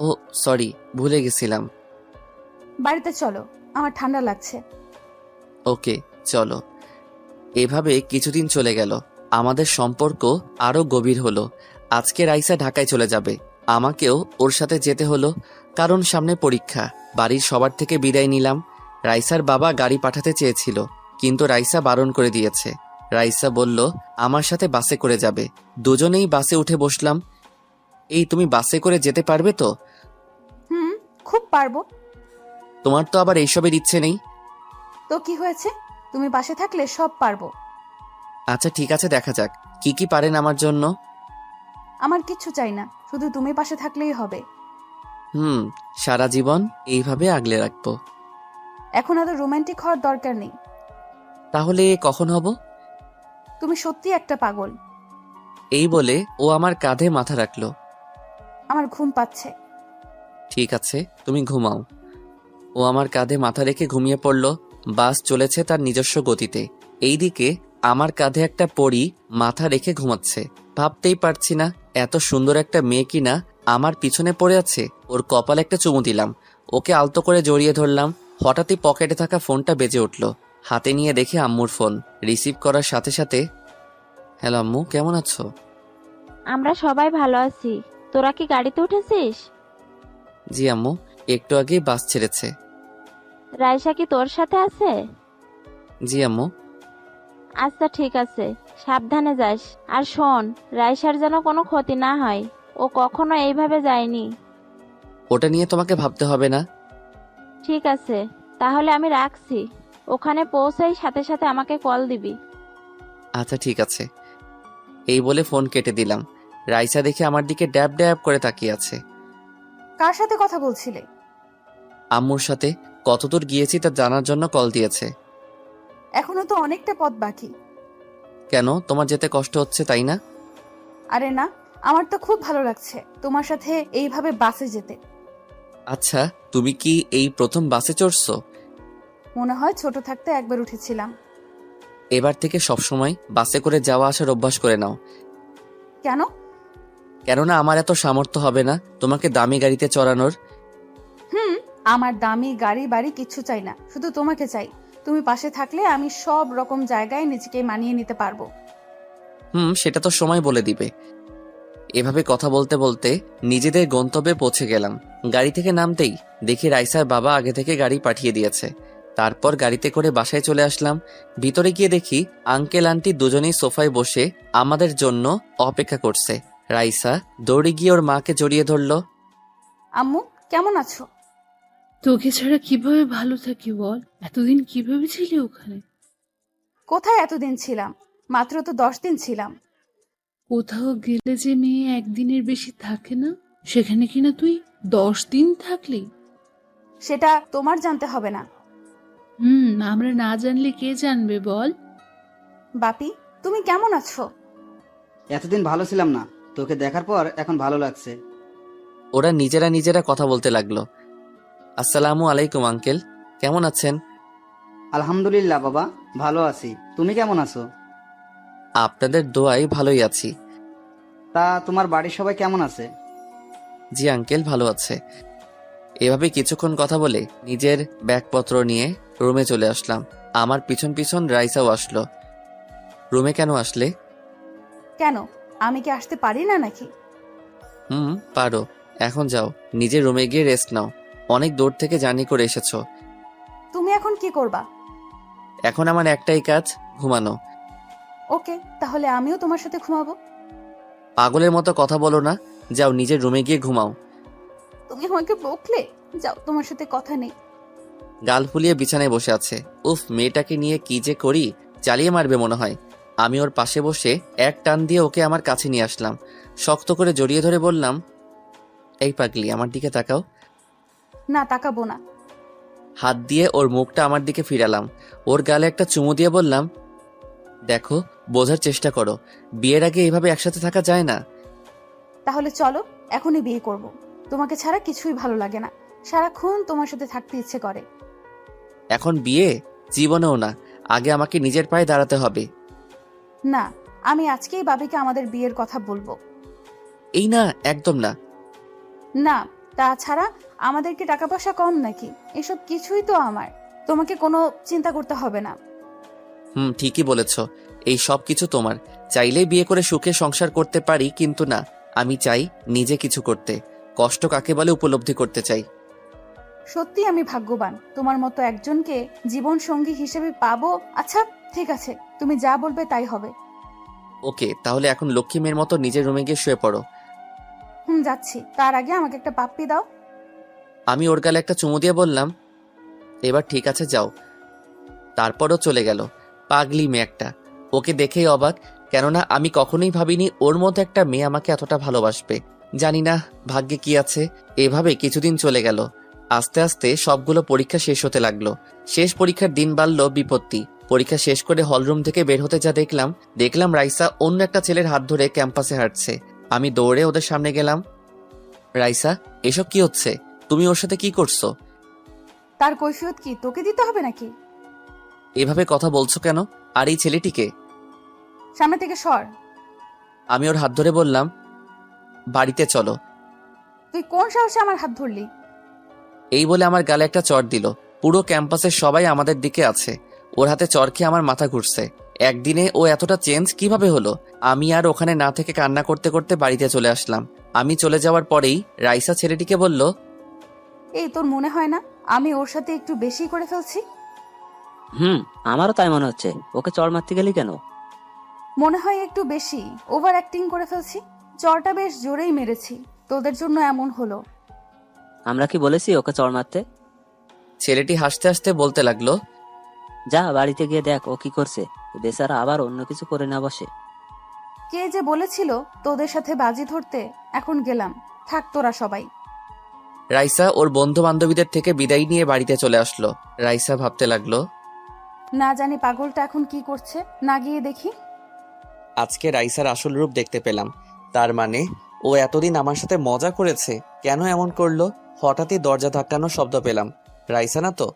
ও সরি, ভুলে গেছিলাম। বাড়িতে চলো, আমার ঠান্ডা লাগছে। ওকে চলো। এভাবে কিছুদিন চলে গেল। আমাদের সম্পর্ক আরো গভীর হলো। আজকে রাইসা ঢাকায় চলে যাবে, আমাকেও ওর সাথে যেতে হলো, কারণ সামনে পরীক্ষা। বাড়ির সবার থেকে বিদায় নিলাম। রাইসার বাবা গাড়ি পাঠাতে চেয়েছিল, কিন্তু রাইসা বারণ করে দিয়েছে। রাইসা বলল আমার সাথে বাসে করে যাবে। দুজনেই বাসে উঠে বসলাম। এই, তুমি বাসে করে যেতে পারবে তো? হুম, খুব পারবো। তোমার তো আবার এইসবের ইচ্ছে নেই। তো কি হয়েছে, তুমি পাশে থাকলে সব পারবো। আচ্ছা ঠিক আছে, দেখা যাক কি কি পারেন আমার জন্য। আমার কিচ্ছু চাই না, শুধু তুমি পাশে থাকলেই হবে। সারা জীবন এইভাবে আগলে রাখবো। এখন এত রোমান্টিক হওয়ার দরকার নেই। তাহলে কখন হব? তুমি সত্যি একটা পাগল। এই বলে ও আমার কাঁধে মাথা রাখলো। আমার ঘুম পাচ্ছে। ঠিক আছে, তুমি ঘুমাও। ও আমার কাঁধে মাথা রেখে ঘুমিয়ে পড়ল। বাস চলেছে তার নিজস্ব গতিতে। এইদিকে আমার কাঁধে একটা পরী মাথা রেখে ঘুমাচ্ছে। ভাবতেই পারছি না এত সুন্দর একটা মেয়ে কিনা আমার পিছনে পড়ে আছে। ওর কপালে একটা চুমু দিলাম, ওকে আলতো করে জড়িয়ে ধরলাম। হঠাৎই পকেটে থাকা ফোনটা বেজে উঠল। হাতে নিয়ে দেখি আম্মুর ফোন। রিসিভ করার সাথে সাথে, হ্যালো আম্মু, কেমন আছো? আমরা সবাই ভালো আছি। তোরা কি গাড়িতে উঠেছিস? জি আম্মু, একটু আগেই বাস ছেড়েছে। রাইসা কি তোর সাথে আছে? জি আম্মু। আচ্ছা ঠিক আছে, সাবধানে যাস। আর শোন, রাইসার যেন কোনো ক্ষতি না হয়, ও কখনো এইভাবে যায়নি। ওটা নিয়ে তোমাকে ভাবতে হবে না। ঠিক আছে, তাহলে আমি রাখছি। ওখানে পৌঁছাই সাথে সাথে আমাকে কল দিবি। আচ্ছা ঠিক আছে। এই বলে ফোন কেটে দিলাম। রাইসা দেখে আমার দিকে ড্যাব ড্যাব করে তাকিয়ে আছে। কার সাথে কথা বলছিলে? আম্মুর সাথে। কতদূর গিয়েছি তা জানার জন্য কল দিয়েছে। এখনো তো অনেকটা পথ বাকি। কেন, তোমার যেতে কষ্ট হচ্ছে তাই না? আরে না, আমার তো খুব ভালো লাগছে তোমার সাথে এইভাবে বাসে যেতে। আচ্ছা, তুমি কি এই প্রথম বাসে চড়ছো? মনে হয় ছোট থাকতে একবার উঠেছিলাম। এবার থেকে সবসময় বাসে করে যাওয়া আসার অভ্যাস করে নাও। কেন? কেননা আমার এত সামর্থ্য হবে না তোমাকে দামি গাড়িতে চড়ানোর। আমার দামি গাড়ি বাড়ি কিচ্ছু চাই না, শুধু তোমাকে চাই। তুমি পাশে থাকলে আমি সব রকম জায়গায় নিজেকে মানিয়ে নিতে পারবো। সেটা তো সময় বলে দিবে। এভাবে কথা বলতে বলতে নিজেদের গন্তব্যে পৌঁছে গেলাম। গাড়ি থেকে নামতেই দেখি রাইসার বাবা আগে থেকে গাড়ি পাঠিয়ে দিয়েছে। তারপর গাড়িতে করে বাসায় চলে আসলাম। ভিতরে গিয়ে দেখি আঙ্কেল আন্টি দুজনেই সোফায় বসে আমাদের জন্য অপেক্ষা করছে। রাইসা দৌড়ে গিয়ে ওর মাকে জড়িয়ে ধরলো। আম্মু, কেমন আছো? তোকে ছাড়া কিভাবে ভালো থাকি বল? এতদিন কিভাবে ছিলি ওখানে? কোথায় এতদিন ছিলাম? মাত্র তো 10 দিন ছিলাম। কোথাও গেলে যে মেয়ে একদিনের বেশি থাকে না, সেখানে কিনা তুই 10 দিন থাকলি। সেটা তোমার জানতে হবে না। আমরা না জানলে কে জানবে বল? বাপি, তুমি কেমন আছো? এতদিন ভালো ছিলাম না, তোকে দেখার পর এখন ভালো লাগছে। ওরা নিজেরা নিজেরা কথা বলতে লাগলো। আসসালামু আলাইকুম আঙ্কেল, কেমন আছেন? আলহামদুলিল্লাহ বাবা, ভালো আছি। তুমি কেমন আছো? আপনাদের দোয়ায় ভালোই আছি। তা তোমার বাড়ির সবাই কেমন আছে? জি আঙ্কেল, ভালো আছে। এভাবে কিছুক্ষণ কথা বলে নিজের ব্যাগপত্র নিয়ে রুমে চলে আসলাম। আমার পিছন পিছন রাইসাও আসলো। রুমে কেন আসলে? কেন, আমি কি আসতে পারি না নাকি? পারো। এখন যাও, নিজের রুমে গিয়ে রেস্ট নাও। অনেক দূর থেকে জার্নি করে এসেছো। তুমি এখন কি করবা? এখন আমার একটাই কাজ, ঘুমানো। ওকে, তাহলে আমিও তোমার সাথে ঘুমাবো। পাগলের মতো কথা বলো না, যাও নিজের রুমে গিয়ে ঘুমাও। তুমি আমাকে বকলে? যাও, তোমার সাথে কথা নেই। গাল ফুলিয়ে বিছানায় বসে আছে। উফ, মেয়েটাকে নিয়ে কি যে করি, চালিয়ে মারবে মনে হয়। আমি ওর পাশে বসে এক টান দিয়ে ওকে আমার কাছে নিয়ে আসলাম। শক্ত করে জড়িয়ে ধরে বললাম, এই পাগলি, আমার দিকে তাকাও। না, তাকাবো না। হাত দিয়ে ওর মুখটা আমার দিকে ফিরালাম। ওর গালে একটা চুমু দিয়ে বললাম, দেখো, বোঝার চেষ্টা করো, বিয়ের আগে এইভাবে একসাথে থাকা যায় না। তাহলে চলো, এখনই বিয়ে করব। তোমাকে ছাড়া কিছুই ভালো লাগে না, সারাক্ষণ তোমার সাথে থাকতে ইচ্ছে করে। এখন বিয়ে? জীবনেও না। আগে আমাকে নিজের পায়ে দাঁড়াতে হবে। না, আমি আজকেই বাবিকে আমাদের বিয়ের কথা বলবো। এই না, একদম না। না, তাছাড়া আমাদের কি টাকা পয়সা কম নাকি? এসব কিছুই তো আমার, তোমাকে কোনো চিন্তা করতে হবে না। ঠিকই বলেছ, এই সব কিছু তোমার। চাইলেই বিয়ে করে সুখে সংসার করতে পারি, কিন্তু না, আমি চাই নিজে কিছু করতে। কষ্ট কাকে বলে উপলব্ধি করতে চাই। সত্যি আমি ভাগ্যবান, তোমার মতো একজনকে জীবন সঙ্গী হিসেবে পাবো। আচ্ছা ঠিক আছে, তুমি যা বলবে তাই হবে। ওকে, তাহলে এখন লক্ষ্মী মেয়ের মতো নিজের রুমে গিয়ে শুয়ে পড়ো। যাচ্ছি, তার আগে আমাকে একটা পাপ্পি দাও। আমি ওর গালে একটা চুমু দিয়ে বললাম, এবার ঠিক আছে, যাও। তারপরও চলে গেল। পাগলি মেয়ে একটা। ওকে দেখেই অবাক, কেননা আমি কখনোই ভাবিনি ওর মতো একটা মেয়ে আমাকে এতটা ভালোবাসবে। জানি না ভাগ্যে কি আছে। এভাবে কিছুদিন চলে গেল। আস্তে আস্তে সবগুলো পরীক্ষা শেষ হতে লাগলো। শেষ পরীক্ষার দিন বাড়ল বিপত্তি। পরীক্ষা শেষ করে হলরুম থেকে বের হতে যা দেখলাম রাইসা অন্য একটা ছেলের হাত ধরে ক্যাম্পাসে হাঁটছে। আমি দৌড়ে ওদের সামনে গেলাম। রাইসা, এসব কি হচ্ছে? তুমি ওর সাথে কি করছো? তার কৈফিয়ত কি তোকে দিতে হবে নাকি? এভাবে কথা বলছো কেন? আর এই ছেলেটিকে? সামনে থেকে সর। আমি ওর হাত ধরে বললাম, বাড়িতে চলো। তুই কোন সাহসে আমার হাত ধরলি? এই বলে আমার গালে একটা চড় দিল। পুরো ক্যাম্পাসের সবাই আমাদের দিকে আছে। ওর হাতে চড় খেয়ে আমার মাথা ঘুরছে। একদিনে ও এতটা চেঞ্জ কিভাবে হলো? আমি আর ওখানে না থেকে কান্না করতে করতে বাড়িতে চলে আসলাম। আমি চলে যাওয়ার পরেই রাইসা ছেলেটিকে বলল, এই তোর মনে হয় না আমি ওর সাথে একটু বেশি করে ফেলছি? আমারও তাই মনে হচ্ছে। ওকে চড় মারতে গেলি কেন? মনে হয় একটু বেশি ওভার অ্যাক্টিং করে ফেলছি। চরটা বেশ জোরেই মেরেছি, তোদের জন্য এমন হলো। আমরা কি বলেছি ওকে চড় মারতে? ছেলেটি হাসতে হাসতে বলতে লাগলো, যা বাড়িতে গিয়ে দেখ ও কি করছে। বেচারা আবার অন্য কিছু করে না বসে। কে যে বলেছিল তোদের সাথে বাজি ধরতে? এখন গেলাম, থাক তোরা সবাই। রাইসা ওর বন্ধু বান্ধবীদের থেকে বিদায় নিয়ে বাড়িতে চলে আসলো। রাইসা ভাবতে লাগলো, না জানি পাগলটা এখন কি করছে, না গিয়ে দেখি। আজকে রাইসার আসল রূপ দেখতে পেলাম। তার মানে ও এতদিন আমার সাথে মজা করেছে। কেন এমন করলো? হঠাৎই দরজা ধাক্কানোর শব্দ পেলাম। রাইসা না তো?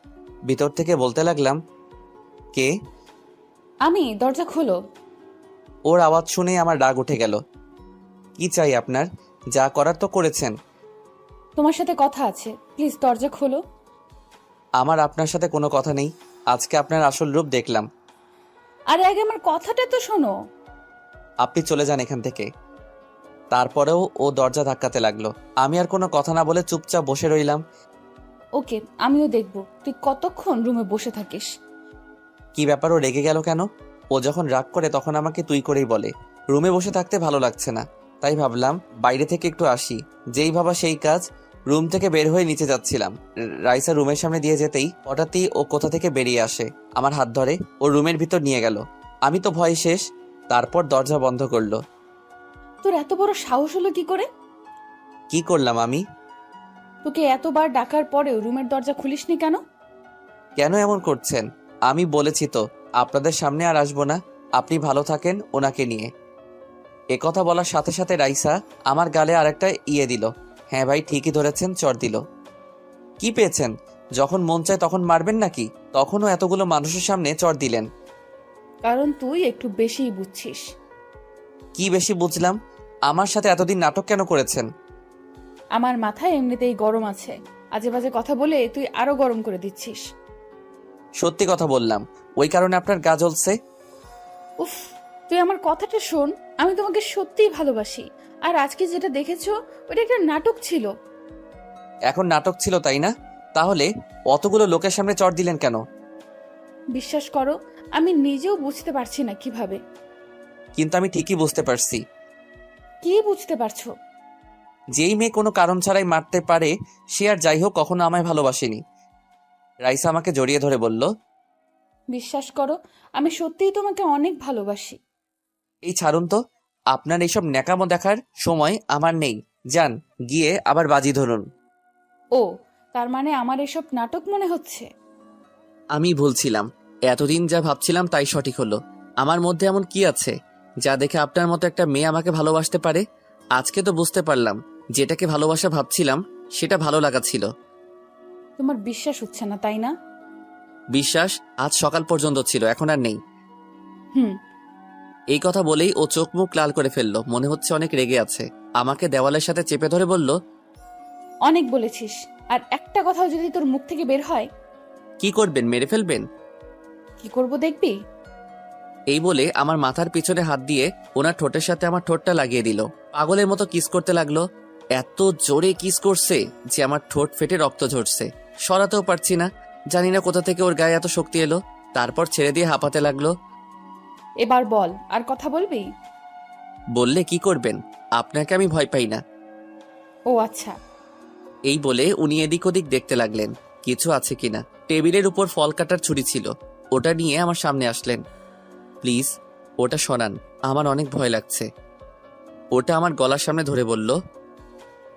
ভিতর থেকে বলতে লাগলাম, কে? আমি, দরজা খোলো। ওর আওয়াজ শুনে আমার রাগ উঠে গেল। কি চাই আপনার? যা করার তো করেছেন। তোমার সাথে কথা আছে, প্লিজ দরজা খোলো। আমার আপনার সাথে কোনো কথা নেই। আজকে আপনার আসল রূপ দেখলাম। আরে আগে আমার কথাটা তো শোনো। আপনি চলে যান এখান থেকে। তারপরেও ও দরজা ধাক্কাতে লাগলো। আমি আর কোনো কথা না বলে চুপচাপ বসে রইলাম। ওকে, আমিও দেখবো তুই কতক্ষণ রুমে বসে থাকিস। কি ব্যাপার, ও রেগে গেল কেন? ও যখন রাগ করে তখন আমাকে তুই করেই বলে। রুমে বসে থাকতে ভালো লাগছে না, তাই ভাবলাম বাইরে থেকে একটু আসি। যেই ভাবা সেই কাজ। রুম থেকে বের হয়ে নিচে যাচ্ছিলাম। রাইসা রুমের সামনে দিয়ে যেতেই হঠাৎই ও কোথা থেকে বেরিয়ে আসে, আমার হাত ধরে ও রুমের ভিতর নিয়ে গেল। আমি তো ভয় শেষ। তারপর দরজা বন্ধ করলো। তোর এত বড় সাহস হলো কি করে? কি করলাম আমি? তোকে এতবার ডাকার পরেও রুমের দরজা খুলিসনি কেন? কেন এমন করছেন? আমি বলেছি তো আপনাদের সামনে আর আসবো না। আপনি ভালো থাকেন ওনাকে নিয়ে। একথা বলার সাথে সাথে রাইসা আমার গালে আরেকটা ইয়ে দিল। হ্যাঁ ভাই, ঠিকই ধরেছেন, চড় দিল। কি পেয়েছেন? যখন মন চায় তখন মারবেন নাকি? তখনও এতগুলো মানুষের সামনে চড় দিলেন। কারণ তুই একটু বেশিই বুঝছিস। কি বেশি বুঝলাম? আমার সাথে এতদিন নাটক কেন করেছেন? আমার মাথায় এমনিতেই গরম আছে, আজে বাজে কথা বলে তুই আরো গরম করে দিচ্ছিস। সত্যি কথা বললাম, ওই কারণে আপনার গা জ্বলছে। উফ, তুই আমার কথাটা শোন। আমি তোমাকে সত্যিই ভালোবাসি, আর আজকে যেটা দেখেছো ওটা একটা নাটক ছিল। এখন নাটক ছিল তাই না? তাহলে অতগুলো লোকের সামনে চড় দিলেন কেন? বিশ্বাস করো, আমি নিজেও বুঝতে পারছি না কিভাবে। কিন্তু আমি ঠিকই বুঝতে পারছি। কি বুঝতে পারছো? যেই মেয়ে কোনো কারণ ছাড়াই মারতে পারে সে আর যাই হোক কখনো আমায় ভালোবাসেনি। রাইসা আমাকে জড়িয়ে ধরে বলল, বিশ্বাস করো, আমি সত্যিই তোমাকে অনেক ভালোবাসি। এই ছাড়ুন তো, আপনার এইসব ন্যাকামো দেখার সময় আমার নেই। যান, গিয়ে আবার বাজি ধরুন। ও, তার মানে আমার এসব নাটক মনে হচ্ছে? আমি ভুলছিলাম। এতদিন যা ভাবছিলাম তাই সঠিক হলো। আমার মধ্যে এমন কি আছে যা দেখে আপনার মতো একটা মেয়ে আমাকে ভালোবাসতে পারে? আজকে তো বুঝতে পারলাম, যেটাকে ভালোবাসা ভাবছিলাম সেটা ভালো লাগা ছিল। তোমার বিশ্বাস হচ্ছে না, তাই না? বিশ্বাস আজ সকাল পর্যন্ত ছিল, এখন আর নেই। হুম। এই কথা বলেই ও চোখ মুখ লাল করে ফেললো, মনে হচ্ছে অনেক রেগে আছে। আমাকে দেওয়ালের সাথে চেপে ধরে বলল, অনেক বলেছিস, আর একটা কথাও যদি তোর মুখ থেকে বের হয়। কি করবেন, মেরে ফেলবেন? কি করব দেখবি? এই বলে আমার মাথার পিছনে হাত দিয়ে ওনার ঠোঁটের সাথে আমার ঠোঁটটা লাগিয়ে দিল। পাগলের মতো কিস করতে লাগলো। এত জোরে কিস করছে যে আমার ঠোঁট ফেটে রক্ত ঝরছে। সরাতেও পারছি না, জানি না কোথা থেকে ওর গায়ে এত শক্তি এলো। তারপর ছেড়ে দিয়ে হাঁপাতে লাগলো। এবার বল, আর কথা বলবি? বললে কি করবেন? আপনাকে আমি ভয় পাই না। ও আচ্ছা। এই বলে উনি এদিক ওদিক দেখতে লাগলেন কিছু আছে কিনা। টেবিলের উপর ফল কাটার ছুরি ছিল, ওটা নিয়ে আমার সামনে আসলেন। প্লিজ ওটা সরান, আমার অনেক ভয় লাগছে। ওটা আমার গলার সামনে ধরে বলল,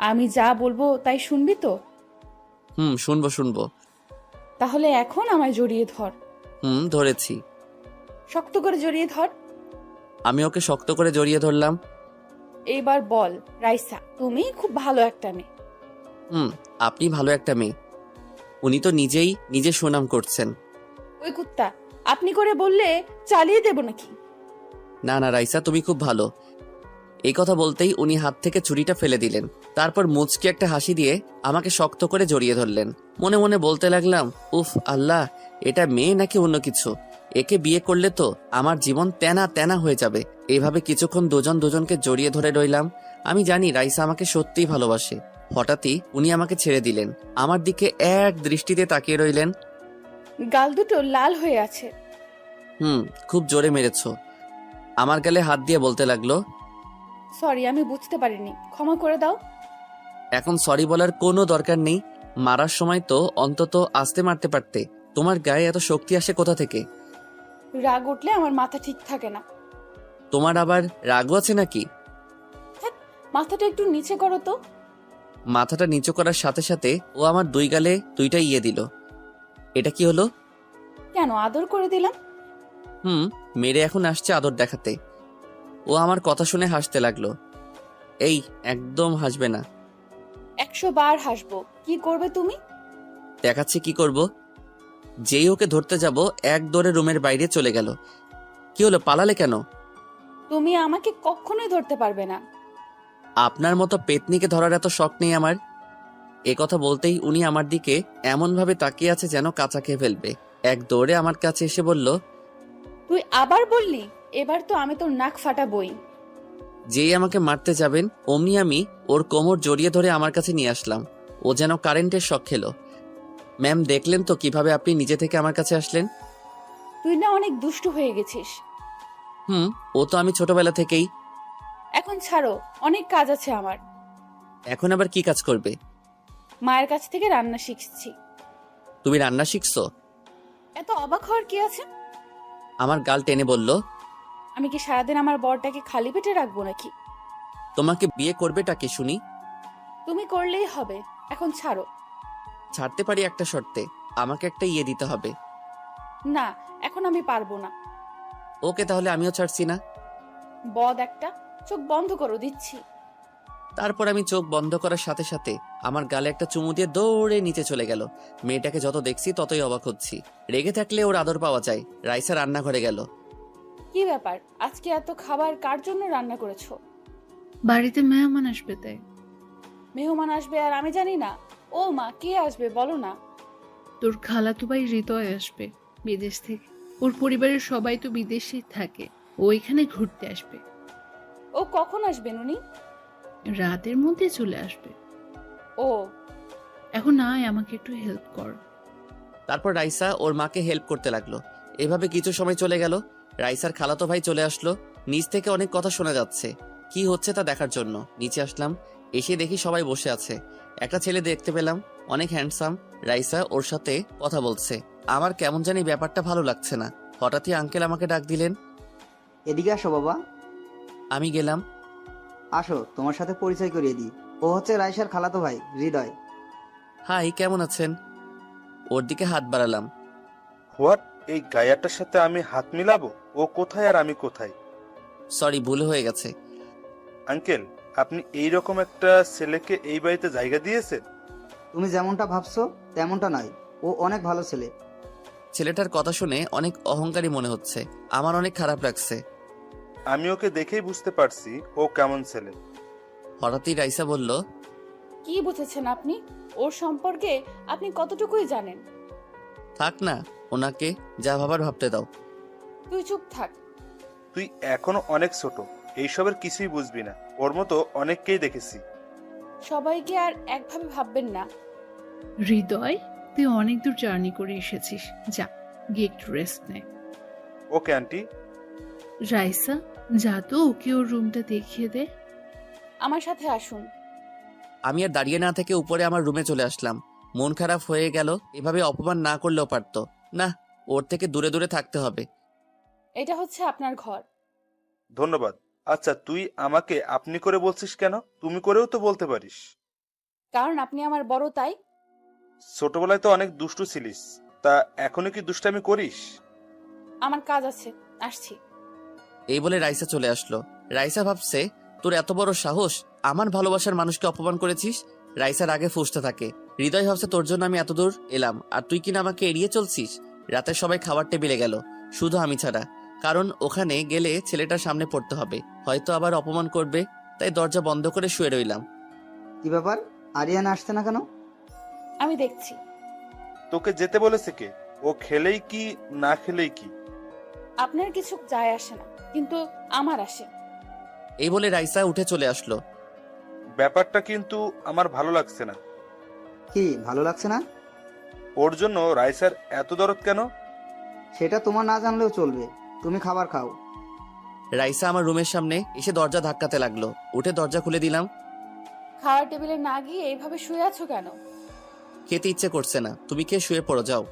আমি যা বলবো তাই শুনবি তো? শুনবো শুনবো। তাহলে এখন আমায় জড়িয়ে ধর। ধরেছি। শক্ত করে জড়িয়ে ধর। আমি ওকে শক্ত করে জড়িয়ে ধরলাম। এইবার বল, রাইসা তুমি খুব ভালো একটা মেয়ে। আপনি ভালো একটা মেয়ে। উনি তো নিজেই নিজে সুনাম করছেন। ওই কুত্তা, আপনি করে বললে চালিয়ে দেব নাকি? না না রাইসা, তুমি খুব ভালো। এই কথা বলতেই উনি হাত থেকে ছুরিটা ফেলে দিলেন। তারপর মুচকি একটা হাসি দিয়ে আমাকে শক্ত করে জড়িয়ে ধরলেন। মনে মনে বলতে লাগলাম, উফ আল্লাহ, এটা মেয়ে নাকি অন্য কিছু? একে বিয়ে করলে তো আমার জীবন তেনা তেনা হয়ে যাবে। এইভাবে কিছুক্ষণ দুজন দুজনকে জড়িয়ে ধরে রইলাম। আমি জানি রাইসা আমাকে সত্যিই ভালোবাসে। হঠাৎই উনি আমাকে ছেড়ে দিলেন, আমার দিকে এক দৃষ্টিতে তাকিয়ে রইলেন। গাল দুটো লাল হয়ে আছে। খুব জোরে মেরেছ। আমার গালে হাত দিয়ে বলতে লাগলো, সরি, আমি বুঝতে পারিনি, ক্ষমা করে দাও। এখন সরি বলার কোনো দরকার নেই। মারার সময় তো অন্তত আস্তে মারতে পারতে। তোমার গায়ে এত শক্তি আসে কোথা থেকে? রাগ উঠলে আমার মাথা ঠিক থাকে না। তোমার আবার রাগও আছে নাকি? মাথাটা একটু নিচে করো তো। মাথাটা নিচু করার সাথে সাথে ও আমার দুই গালে দুইটা ইয়ে দিল। এটা কি হলো? কেন, আদর করে দিলাম। মেরে এখন আসছে আদর দেখাতে। ও আমার কথা শুনে হাসতে লাগলো। এই, একদম হাসবে না। 100 বার হাসবো। কি করবে তুমি? দেখাচ্ছি কি করব। যেই ওকে ধরতে যাব এক দৌড়ে রুমের বাইরে চলে গেল। কি হলো, পালালে কেন? তুমি আমাকে কখনোই ধরতে পারবে না। আপনার মতো পেতনিকে ধরার এত শখ নেই আমার। এ কথা বলতেই উনি আমার দিকে এমন ভাবে তাকিয়ে আছে যেন কাঁচা খেয়ে ফেলবে। এক দৌড়ে আমার কাছে এসে বলল, তুই আবার বললি? এবার তো আমি তোর নাক ফাটাবই। যেই আমাকে মারতে যাবেন অমনি আমি ওর কোমর জড়িয়ে ধরে আমার কাছে নিয়ে আসলাম। ও যেন কারেন্টের শক খেলো। ম্যাম, দেখলেন তো কিভাবে আপনি নিজে থেকে আমার কাছে আসলেন? তুই না অনেক দুষ্টু হয়ে গেছিস। ও তো আমি ছোটবেলা থেকেই। এখন ছাড়ো, অনেক কাজ আছে আমার। এখন আবার কি কাজ করবে? মায়ের কাছ থেকে রান্না শিখছি। তুমি রান্না শিখছো? এত অবাক হওয়ার কি আছে? আমার গাল টেনে বলল, আমি কি সারাদিন আমার বরটাকে খালি পেটে রাখবো নাকি? তোমাকে বিয়ে করবেটা কি শুনি? তুমি করলেই হবে, এখন ছাড়ো। ছাড়তে পারি একটা শর্তে, আমাকে একটা ইয়ে দিতে হবে। না, এখন আমি পারবো না। ওকে, তাহলে আমিও ছাড়ছি না। বদ একটা, চোখ বন্ধ করো, দিচ্ছি। তারপর আমি চোখ বন্ধ করার সাথে সাথে আমার গালে একটা চুমু দিয়ে দৌড়ে নিচে চলে গেল। মেয়েটাকে যত দেখছি ততই অবাক হচ্ছি। রেগে থাকলে ওর আদর পাওয়া যায়। রাইসা রান্নাঘরে গেল। কি ব্যাপার, আজকে এত খাবার কার জন্য রান্না করেছো? বাড়িতে মেহমান আসবে তাই। মেহমান আসবে আর আমি জানি না? ও মা, কে আসবে বলো না? তোর খালাতো ভাই হৃদয় আসবে বিদেশ থেকে। ওর পরিবারের সবাই তো বিদেশেই থাকে, ও এখানে ঘুরতে আসবে। ও কখন আসবেন উনি? রাতের মধ্যে চলে আসবে। ও, এখন আয়, আমাকে একটু হেল্প কর। তারপর রাইসা ওর মাকে হেল্প করতে লাগলো। এভাবে কিছু সময় চলে গেল। রাইসার খালাতো ভাই চলে আসলো। নিচ থেকে অনেক কথা শোনা যাচ্ছে। কি হচ্ছে তা দেখার জন্য নিচে আসলাম। এসে দেখি সবাই বসে আছে। একটা ছেলে দেখতে পেলাম। অনেক হ্যান্ডসাম। রাইসা ওর সাথে কথা বলছে। আমার কেমন জানি ব্যাপারটা ভালো লাগছে না। হঠাৎই আঙ্কেল আমাকে ডাক দিলেন। এদিকে আসো বাবা। আমি গেলাম। আসো, তোমার সাথে পরিচয় করিয়ে দিই। ও হচ্ছে রাইসার খালাতো ভাই হৃদয়। হাই, কেমন আছেন? ওর দিকে হাত বাড়ালাম। হোয়াট? এই গায়াটার সাথে আমি হাত মিলাবো? ও কোথায় আর আমি কোথায়? সরি, ভুল হয়ে গেছে। আঙ্কেল, আপনি এই রকম একটা ছেলেকে এই বাড়িতে জায়গা দিয়েছেন? তুমি যেমনটা ভাবছো তেমনটা নয়, ও অনেক ভালো ছেলে। ছেলেটার কথা শুনে অনেক অহংকারী মনে হচ্ছে। আমার অনেক খারাপ লাগছে। আমি ওকে দেখেই বুঝতে পারছি ও কেমন ছেলে। হঠাৎই রাইসা বলল, কি বুঝেছেন আপনি? ওর সম্পর্কে আপনি কতটুকুই জানেন? থাক না, ওনাকে যা ভাবার ভাবতে দাও। তুই চুপ থাক। তুই এখনো অনেক ছোট, এইসবের কিছুই বুঝবি না। ওর মতো অনেককেই দেখেছি। সবাইকে আর একভাবে ভাববেন না। হৃদয়, তুই অনেক দূর জার্নি করে এসেছিস, যা গিয়ে একটু রেস্ট নে। Okay aunty. রাইসা, যা তো ওকে ওর রুমটা দেখিয়ে দে। আমার সাথে আসুন। আমি আর দাঁড়িয়ে না থেকে উপরে আমার রুমে চলে আসলাম। মন খারাপ হয়ে গেল। এভাবে অপমান না করলেও পারতো। না, ওর থেকে দূরে দূরে থাকতে হবে। এটা হচ্ছে আপনার ঘর। ধন্যবাদ। আচ্ছা, তুই আমাকে আপনি করে বলছিস কেন? তুমি করেও তো বলতে পারিস। কারণ আপনি আমার বড়, তাই। ছোটবেলায় তো অনেক দুষ্টু ছিলিস, তা এখনো কি দুষ্টামি করিস? আমার কাজ আছে, আসছি। এই বলে রাইসা চলে আসলো। রাইসা ভাবছে, তোর এত বড় সাহস, আমার ভালোবাসার মানুষকে অপমান করেছিস। রাইসার আগে ফুসতে থাকে। হৃদয় ভাবছে, তোর জন্য আমি এত দূর এলাম আর তুই কিনা আমাকে এড়িয়ে চলছিস। রাতে সবাই খাবার টেবিলে গেল, শুধু আমি ছাড়া। কারণ ওখানে গেলে ছেলেটার সামনে পড়তে হবে, হয়তো আবার অপমান করবে। তাই দরজা বন্ধ করে শুয়ে রইলাম। কি ব্যাপার, আরিয়ানা আসছে না কেন? আমি দেখছি। তোকে যেতে বলেছে কে? ও খেলেই কি না খেলেই কি? আপনার কিছু যায় আসে না, কিন্তু আমার আসে। এই বলে রাইসা উঠে চলে আসলো। ব্যাপারটা কিন্তু আমার ভালো লাগছে না। কি ভালো লাগছে না? ওর জন্য রাইসার এত দরদ কেন? সেটা তোমার না জানলেও চলবে। তুমি খাবার খাও। রাইসা আমার রুমের সামনে এসে দরজা ধাক্কাতে লাগলো। উঠে দরজা খুলে দিলাম। খাওয়ার টেবিলে না গিয়ে এইভাবে শুয়ে আছো কেন? খেতে ইচ্ছে করছে না, তুমি খেয়ে শুয়ে পড়ো, যাও।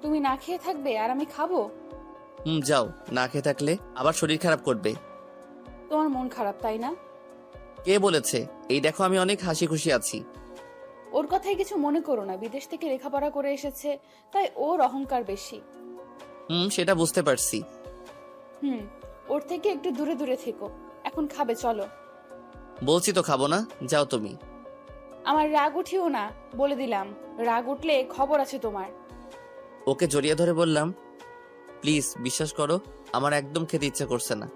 তুমি না খেয়ে থাকবে আর আমি খাবো? যাও। না খেয়ে থাকলে আবার শরীর খারাপ করবে। তোমার মন খারাপ, তাই না? কে বলেছে? এই দেখো, আমি অনেক হাসি খুশি আছি। ওর কথাই কিছু মনে করো না। বিদেশ থেকে লেখাপড়া করে এসেছে, তাই ওর অহংকার বেশি। সেটা বুঝতে পারছি। ওর থেকে একটু দূরে দূরে থেকো। এখন খাবে, চলো। বলছি তো খাবো না, যাও তুমি। আমার রাগ উঠিও না, বলে দিলাম। রাগ উঠলে খবর আছে তোমার। ওকে জড়িয়ে ধরে বললাম, প্লিজ বিশ্বাস করো, আমার একদম খেতে ইচ্ছা করছে না।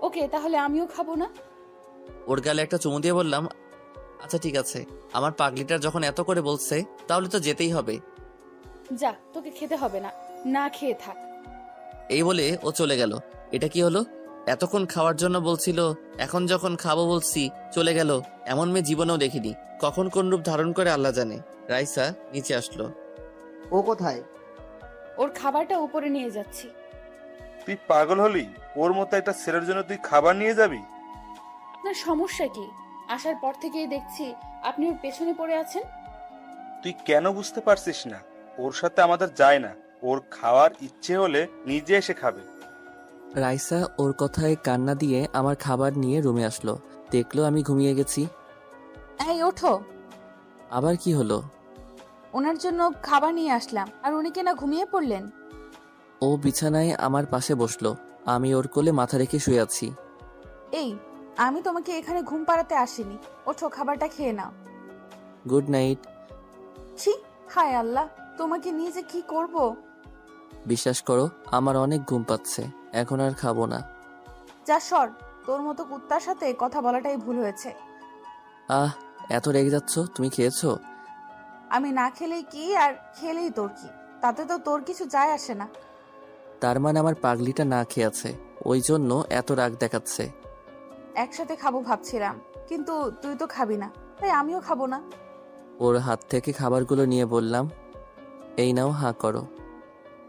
ওকে, তাহলে আমিও খাবো না। ওর গালে একটা চুমু দিয়ে বললাম, আচ্ছা ঠিক আছে। আমার পাগলিটার যখন এত করে বলছে, তাহলে তো যেতেই হবে। যা, তোকে খেতে হবে না, না খেয়ে থাক। এই বলে ও চলে গেল। এটা কি হলো? এতক্ষণ খাওয়ার জন্য বলছিল, এখন যখন খাবো বলছি চলে গেল। এমন মেয়ে জীবনেও দেখিনি। কখন কোন রূপ ধারণ করে আল্লাহ জানে। রাইসা নিচে আসলো। ও কোথায়? ওর খাবারটা উপরে নিয়ে যাচ্ছি। তুই পাগল হলি? ওর মতো একটা ছেলের জন্য তুই খাবার নিয়ে যাবি? আপনার সমস্যা কি? আসার পর থেকেই দেখছি আপনি ওর পেছনে পড়ে আছেন। তুই কেন বুঝতে পারছিস না? ওর সাথে আমাদের যায় না। ওর খাওয়ার ইচ্ছে হলে নিজে এসে খাবে। রাইসা ওর কথায় কান্না দিয়ে আমার খাবার নিয়ে রুমে আসলো। দেখলো আমি ঘুমিয়ে গেছি। এই ওঠো। আবার কি হলো? ওনার জন্য খাবার নিয়ে আসলাম, আর উনি কেনা ঘুমিয়ে পড়লেন। ও বিছানায় আমার পাশে বসলো। আমি ওর কোলে মাথা রেখে শুয়ে আছি। এই, আমি তোমাকে এখানে ঘুম পাড়াতে আসিনি। ওঠো, খাবারটা খেয়ে নাও। Good night. ছি, হায় আল্লাহ, তোমাকে নিয়ে যে কি করব। বিশ্বাস করো, আমার অনেক ঘুম পাচ্ছে, এখন আর খাবো না। যা সর, তোর মতো কুত্তার সাথে কথা বলাটাই ভুল হয়েছে। এত রেগে যাচ্ছ? তুমি খেয়েছো? আমি না খেলেই কি আর খেলেই তোর কি? তাতে তো তোর কিছু যায় আসে না। তার মানে আমার পাগলিটা না খেয়ে আছে, ওই জন্য এত রাগ দেখাচ্ছে। একসাথে খাবো ভাবছিলাম, কিন্তু তুই তো খাবি না, তাই আমিও খাবো না। ওর হাত থেকে খাবারগুলো নিয়ে বললাম, এই নাও, হাঁ করো।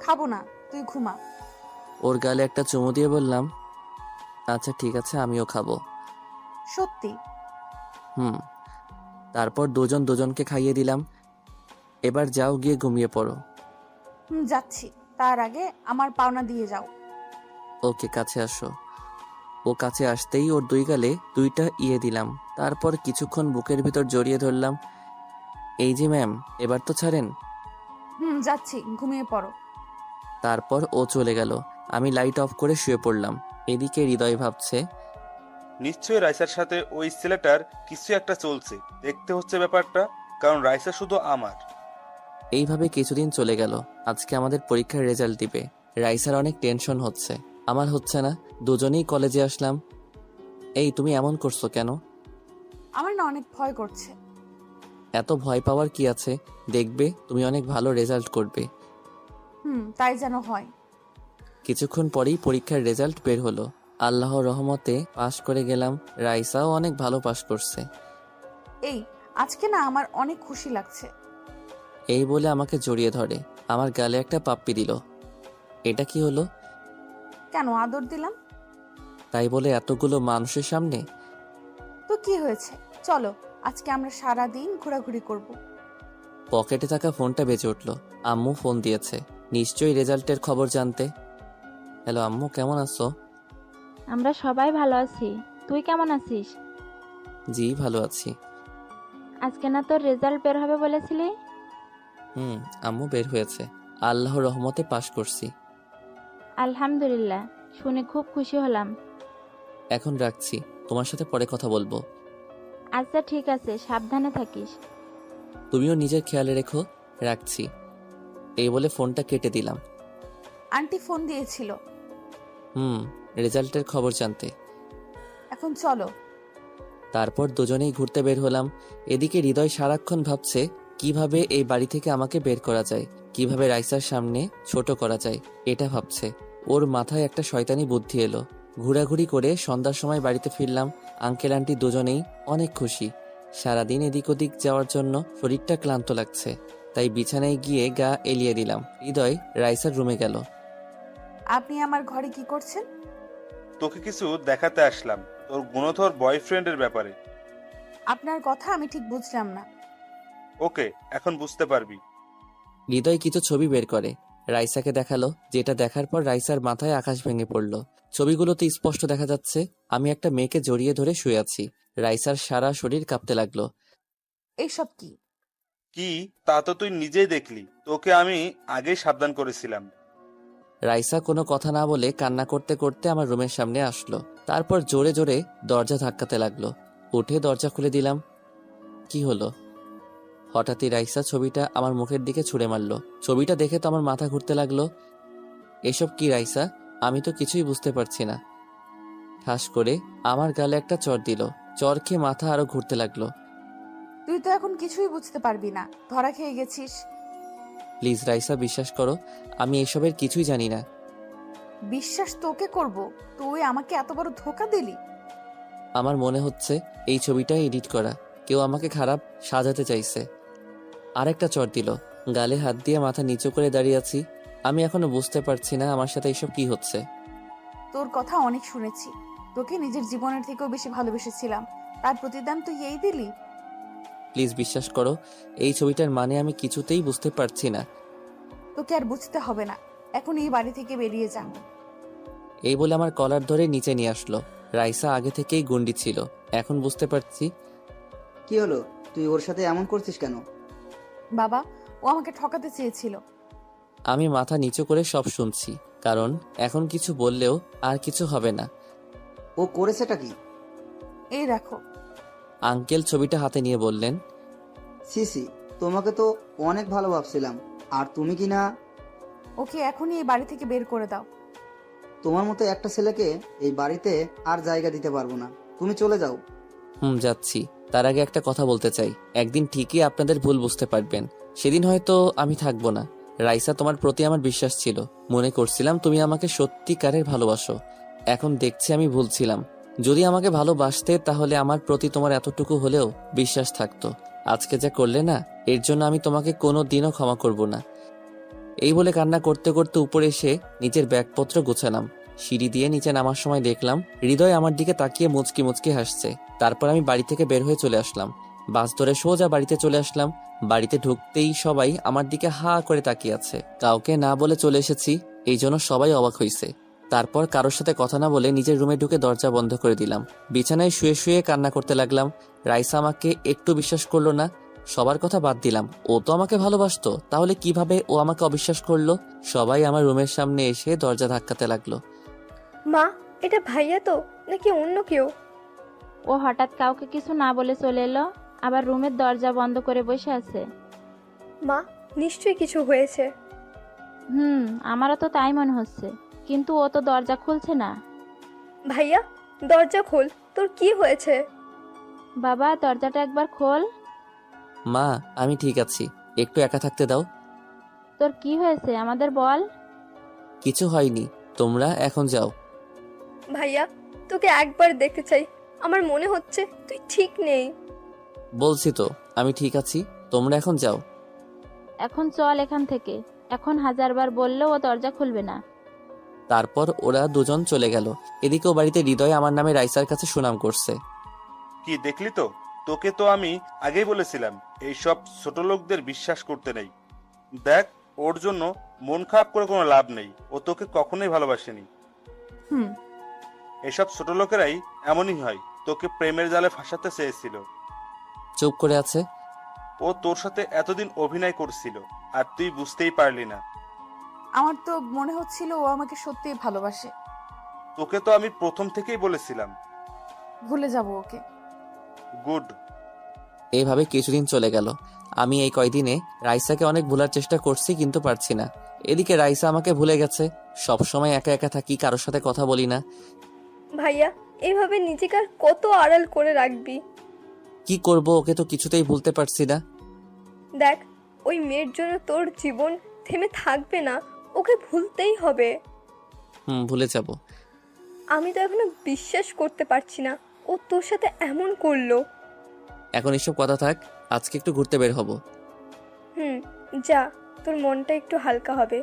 খাবো না, তুই ঘুমা। ওর গালে একটা চুমু দিয়ে বললাম, আচ্ছা ঠিক আছে, আমিও খাবো। সত্যি? তারপর দুজন দুজনকে খাইয়ে দিলাম। এবার যাও, গিয়ে ঘুমিয়ে পড়ো। যাচ্ছি, তার আগে আমার পাওনা দিয়ে যাও। ওকে, কাছে আসো। ও কাছে আসতেই ওর দুই গালে দুইটা ইয়ে দিলাম। তারপর কিছুক্ষণ বুকের ভিতর জড়িয়ে ধরলাম। এই যে ম্যাম, এবার তো ছাড়েন। যাচ্ছি, ঘুমিয়ে পড়ো। তারপর ও চলে গেল। আমি লাইট অফ করে শুয়ে পড়লাম। এদিকে হৃদয় ভাবছে, নিশ্চয়ই রাইসার সাথে ওই ছেলেটার কিছু একটা চলছে, দেখতে হচ্ছে ব্যাপারটা, কারণ রাইসা শুধু আমার। এইভাবে কিছুদিন চলে গেল। আজকে আমাদের পরীক্ষার রেজাল্ট দিবে। রাইসার অনেক টেনশন হচ্ছে, আমার হচ্ছে না। দুজনেই কলেজে আসলাম। এই, তুমি এমন করছো কেন? আমার না অনেক ভয় করছে। এত ভয় পাওয়ার কি আছে? দেখবে তুমি অনেক ভালো রেজাল্ট করবে। তাই যেন হয়। কিছুক্ষণ পরেই পরীক্ষার রেজাল্ট বের হলো। আল্লাহর রহমতে পাশ করে গেলাম। রাইসাও অনেক ভালো পাশ করছে। এই, আজকে না আমার অনেক খুশি লাগছে। এই বলে আমাকে জড়িয়ে ধরে, আমার গালে একটা পাপ্পি দিল। এটা কি হলো? কেন আদর দিলাম? তাই বলে এতগুলো মানুষের সামনে? তো কি হয়েছে, চলো আজকে আমরা সারা দিন ঘোরাঘুরি করব। পকেটে থাকা ফোনটা বেজে উঠল। আম্মু ফোন দিয়েছে, নিশ্চয়ই রেজাল্টের খবর জানতে। হ্যালো আম্মু, কেমন আছো? আমরা সবাই ভালো আছি, তুই কেমন আছিস? জি, ভালো আছি। আজকে না তোর রেজাল্ট বের হবে বলেছিলি? আম্মু, বের হয়েছে। আল্লাহর রহমতে পাশ করছি। আলহামদুলিল্লাহ, শুনে খুব খুশি হলাম। এখন রাখছি, তোমার সাথে পরে কথা বলবো। আচ্ছা ঠিক আছে, সাবধানে থাকিস। তুমিও নিজের খেয়াল রেখো। রাখছি। এই বলে ফোনটা কেটে দিলাম। আন্টি ফোন দিয়েছিল। রেজাল্টের খবর জানতে। এখন চলো। তারপর দুজনেই ঘুরতে বের হলাম। এদিকে হৃদয় সারাক্ষণ ভাবছে কিভাবে এই বাড়ি থেকে আমাকে বের করা যায়, কিভাবে রাইসার সামনে ছোট করা যায়, এটা ভাবছে। ওর মাথায় একটা শয়তানি বুদ্ধি এলো। ঘোরাঘুরি করে সন্ধ্যার সময় বাড়িতে ফিরলাম। আঙ্কেল আন্টি দুজনেই অনেক খুশি। সারাদিন এদিক ওদিক যাওয়ার জন্য শরীরটা ক্লান্ত লাগছে, তাই বিছানায় গিয়ে গা এলিয়ে দিলাম। হৃদয় রাইসার রুমে গেল। আপনি আমার ঘরে কি করছেন? তোকে কিছু দেখাতে আসলাম, তোর গুণধর বয়ফ্রেন্ডের ব্যাপারে। আপনার কথা আমি ঠিক বুঝলাম না। ওকে, এখন বুঝতে পারবি। হৃদয় কিছু ছবি বের করে রাইসাকে দেখালো, যেটা দেখার পর রাইসার মাথায় আকাশ ভেঙে পড়ল। ছবিগুলোতে স্পষ্ট দেখা যাচ্ছে আমি একটা মেয়েকে জড়িয়ে ধরে শুয়ে আছি। রাইসার সারা শরীর কাঁপতে লাগলো। এইসব কি? কি, তা তো তুই নিজেই দেখলি, তোকে আমি আগেই সাবধান করেছিলাম। রাইসা কোনো কথা না বলে কান্না করতে করতে আমার রুমের সামনে আসলো। তারপর জোরে জোরে দরজা ধাক্কাতে লাগলো। উঠে দরজা খুলে দিলাম। কি হলো? হঠাৎই রাইসা ছবিটা আমার মুখের দিকে ছুঁড়ে মারলো। ছবিটা দেখে তো আমার মাথা ঘুরতে লাগলো। এসব কি রাইসা? আমি তো কিছুই বুঝতে পারছি না। ঠাস করে আমার গালে একটা চড় দিল। চড় খেয়ে মাথা আরো ঘুরতে লাগলো। তুই তো এখন কিছুই বুঝতে পারবি না, ধরা খেয়ে গেছিস। প্লিজ রাইসা, বিশ্বাস করো, আমি এসবের কিছুই জানি না। বিশ্বাস তোকে করব? তুই আমাকে এত বড় ধোঁকা দিলি? আমার মনে হচ্ছে এই ছবিটা এডিট করা, কেউ আমাকে খারাপ সাজাতে চাইছে। আরেকটা চড় দিল। গালে হাত দিয়ে মাথা নিচু করে দাঁড়িয়ে আছি। আমি এখনো বুঝতে পারছি না আমার সাথে এসব কি হচ্ছে। তোর কথা অনেক শুনেছি, তোকে নিজের জীবনের থেকেও বেশি ভালোবেসেছিলাম, তার প্রতিদান তুই এই দিলি? প্লিজ বিশ্বাস করো, এই ছবিটার মানে আমি কিছুতেই বুঝতে পারছি না। তোকে আর বুঝতে হবে না, এখন এই বাড়ি থেকে বেরিয়ে যা। এই বলে আমার কলার ধরে নিচে নিয়ে আসলো। রাইসা আগে থেকেই গুন্ডি ছিল, এখন বুঝতে পারছি। কি হলো, তুই ওর সাথে এমন করছিস কেন? বাবা, ও আমাকে ঠকাতে চেয়েছিল। আমি মাথা নিচু করে সব শুনছি, কারণ এখন কিছু বললেও আর কিছু হবে না। ও করেছেটা কি? এই দেখো। আঙ্কেল ছবিটা হাতে নিয়ে বললেন, সিসি, তোমাকে তো অনেক ভালো ভাবছিলাম, আর তুমি কি না? ওকে এখনই এই বাড়ি থেকে বের করে দাও। তোমার মতো একটা ছেলেকে এই বাড়িতে আর জায়গা দিতে পারবো না, তুমি চলে যাও। যাচ্ছি। তার আগে একটা কথা বলতে চাই। একদিন ঠিকই আপনাদের ভুল বুঝতে পারবেন, সেদিন হয়তো আমি থাকবো না। রাইসা, তোমার প্রতি আমার বিশ্বাস ছিল, মনে করছিলাম তুমি আমাকে সত্যিকারের ভালোবাসো। এখন দেখছি আমি ভুল ছিলাম। যদি আমাকে ভালোবাসতে তাহলে আমার প্রতি তোমার এতটুকু হলেও বিশ্বাস থাকতো। আজকে যা করলে না, এর জন্য আমি তোমাকে কোনো দিনও ক্ষমা করব না। এই বলে কান্না করতে করতে উপরে এসে নিজের ব্যাগপত্র গোছালাম। সিঁড়ি দিয়ে নিচে নামার সময় দেখলাম হৃদয় আমার দিকে তাকিয়ে মুচকি মুচকি হাসছে। তারপর আমি বাড়ি থেকে বের হয়ে চলে আসলাম। বাস ধরে সোজা বাড়িতে চলে আসলাম। বাড়িতে ঢুকতেই সবাই আমার দিকে হা করে তাকিয়ে আছে। কাউকে না বলে চলে এসেছি, এই জন্য সবাই অবাক হয়েছে। তারপর কারোর সাথে কথা না বলে নিজের রুমে ঢুকে দরজা বন্ধ করে দিলাম। বিছানায় শুয়ে শুয়ে কান্না করতে লাগলাম। রাইসা আমাকে একটু বিশ্বাস করলো না। সবার কথা বাদ দিলাম, ও তো আমাকে ভালোবাসতো, তাহলে কিভাবে ও আমাকে অবিশ্বাস করলো? সবাই আমার রুমের সামনে এসে দরজা ধাক্কাতে লাগলো। মা, এটা ভাইয়া তো নাকি অন্য কেউ? ও হঠাৎ কাউকে কিছু না বলে চলে এলো, আবার রুমের দরজা বন্ধ করে বসে আছে। মা, নিশ্চয়ই কিছু হয়েছে। আমারও তো তাই মনে হচ্ছে, কিন্তু ও তো দরজা খুলছে না। ভাইয়া, দরজা খোল, তোর কি হয়েছে? বাবা, দরজাটা একবার খোল। মা, আমি ঠিক আছি, একটু একা থাকতে দাও। তোর কি হয়েছে আমাদের বল। কিছু হয়নি, তোমরা এখন যাও। ভাইয়া, তোকে একবার দেখতে চাই। আমার মনে হচ্ছে তুই ঠিক নেই। বলছি তো আমি ঠিক আছি, তোমরা এখন যাও। এখন চল এখান থেকে, এখন হাজারবার বললেও ও দরজা খুলবে না। তারপর ওরা দুজন চলে গেল। এদিকেও বাড়িতে হৃদয় আমার নামে রাইসার কাছে সুনাম করছে। কি দেখলি তো, তোকে তো আমি আগেই বলেছিলাম এইসব ছোট লোকদের বিশ্বাস করতে নেই। দেখ, ওর জন্য মন খারাপ করে কোনো লাভ নেই, ও তোকে কখনোই ভালোবাসেনি। হুম। এসব ছোট লোকেরাই এমনই হয়, তোকে প্রেমের জালে ফাঁসাতে চেয়েছিল। চুপ করে আছে। ও তোর সাথে এতদিন অভিনয় করছিল, আর তুই বুঝতেই পারলি না। আমার তো মনে হচ্ছিল ও আমাকে সত্যিই ভালোবাসে। তোকে তো আমি প্রথম থেকেই বলেছিলাম। ভুলে যাব ওকে। গুড। এইভাবে কিছুদিন চলে গেল। আমি এই কয়দিনে রাইসাকে অনেক ভুলার চেষ্টা করছি, কিন্তু পারছি না। এদিকে রাইসা আমাকে ভুলে গেছে। সব সময় একা একা থাকি, কারোর সাথে কথা বলি না। ভাইয়া, এভাবে নিজেকে আর কত আড়াল করে রাখবি? কি করব, ওকে তো কিছুতেই ভুলতে পারছি না। দেখ, ওই মেয়ের জন্য তোর জীবন থেমে থাকবে না, ওকে ভুলতেই হবে। ভুলে যাব। আমি তো এখনো বিশ্বাস করতে পারছি না ও তোর সাথে এমন করলো। এখন এসব কথা থাক, আজকে একটু ঘুরতে বের হব। যা, তোর মনটা একটু হালকা হবে।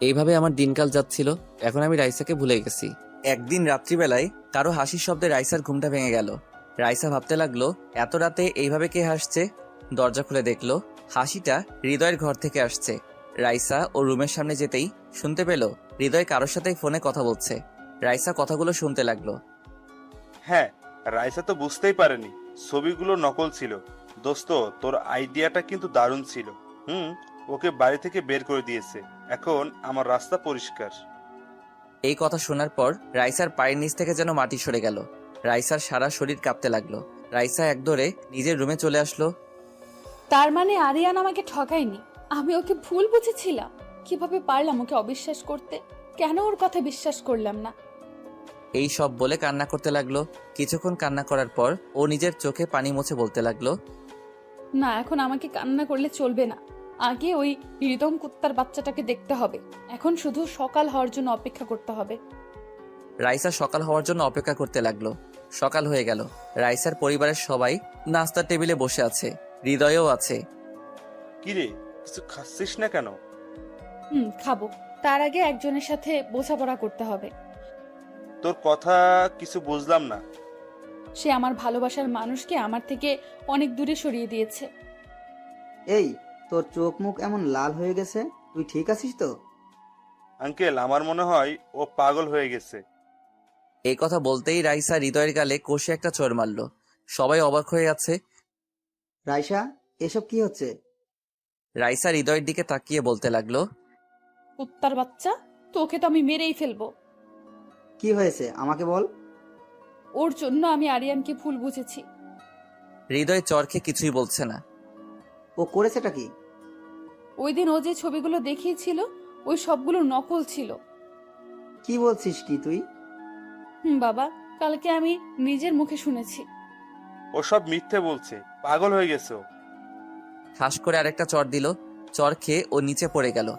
এইভাবে আমার দিনকাল যাচ্ছিল। এখন আমি রাইসাকে ভুলে গেছি। একদিন রাত্রিবেলায় কারো হাসির শব্দে রাইসার ঘুমটা ভেঙে গেল। রাইসা ভাবতে লাগলো, এত রাতে এইভাবে কে হাসছে। দরজা খুলে দেখলো হাসিটা হৃদয়ের ঘর থেকে আসছে। রাইসা ও রুমের সামনে যেতেই শুনতে পেল হৃদয় কারোর সাথে ফোনে কথা বলছে। রাইসা কথাগুলো শুনতে লাগলো। হ্যাঁ, রাইসা তো বুঝতেই পারেনি ছবিগুলো নকল ছিল। দোস্ত, তোর আইডিয়াটা কিন্তু দারুণ ছিল। ওকে বাড়ি থেকে বের করে দিয়েছে, এখন আমার রাস্তা পরিষ্কার। এই কথা শোনার পর রাইসার পায়ের নিচ থেকে যেন মাটি সরে গেল। রাইসার সারা শরীর কাঁপতে লাগলো। রাইসা একদরে নিজের রুমে চলে আসলো। তার মানে আরিয়ান আমাকে ঠকায়নি, আমি ওকে ভুল বুঝেছিলাম। কিভাবে পারলাম ওকে অবিশ্বাস করতে? কেন ওর কথা বিশ্বাস করলাম না? এই সব বলে কান্না করতে লাগলো। কিছুক্ষণ কান্না করার পর ও নিজের চোখে পানি মুছে বলতে লাগলো, না, এখন আমাকে কান্না করলে চলবে না। আগে ওই হৃদম কুত্তার বাচ্চাটাকে দেখতে হবে। এখন শুধু সকাল হওয়ার জন্য অপেক্ষা করতে হবে। রাইসা সকাল হওয়ার জন্য অপেক্ষা করতে লাগলো। সকাল হয়ে গেল। রাইসার পরিবারের সবাই নাস্তার টেবিলে বসে আছে, হৃদয়ও আছে। কিরে, কিছু খাচ্ছিস না কেন? খাবো। তার আগে একজনের সাথে বোঝাপড়া করতে হবে। তোর কথা কিছু বুঝলাম না। সে আমার ভালোবাসার মানুষকে আমার থেকে অনেক দূরে সরিয়ে দিয়েছে। এই, তোর চোখ মুখ এমন লাল হয়ে গেছে, তুই ঠিক আছিস তো? আঙ্কেল, আমার মনে হয় ও পাগল হয়ে গেছে। এই কথা বলতেই রাইসা হৃদয়ের গালে কষে একটা চড় মারল। সবাই অবাক হয়ে আছে। রাইসা, এসব কি হচ্ছে? রাইসা হৃদয়ের দিকে তাকিয়ে বলতে লাগলো, কুত্তার বাচ্চা, তোকে তো আমি মেরেই ফেলবো। কি হয়েছে আমাকে বল। ওর জন্য আমি আরিয়ানকে ভুল বুঝেছি। হৃদয় চরকে কিছুই বলছে না। ও করেছেটা কি? ওই দিন ও যে ছবিগুলো দেখিয়েছিল, ওই সবগুলো নকল ছিল। কি বলছিস কি তুই? বাবা, কালকে আমি নিজের মুখে শুনেছি। ও সব মিথ্যে বলছে, পাগল হয়ে গেছে ও। ঠাস করে আরেকটা চর দিল। চর খেয়ে ও নিচে পড়ে গেল।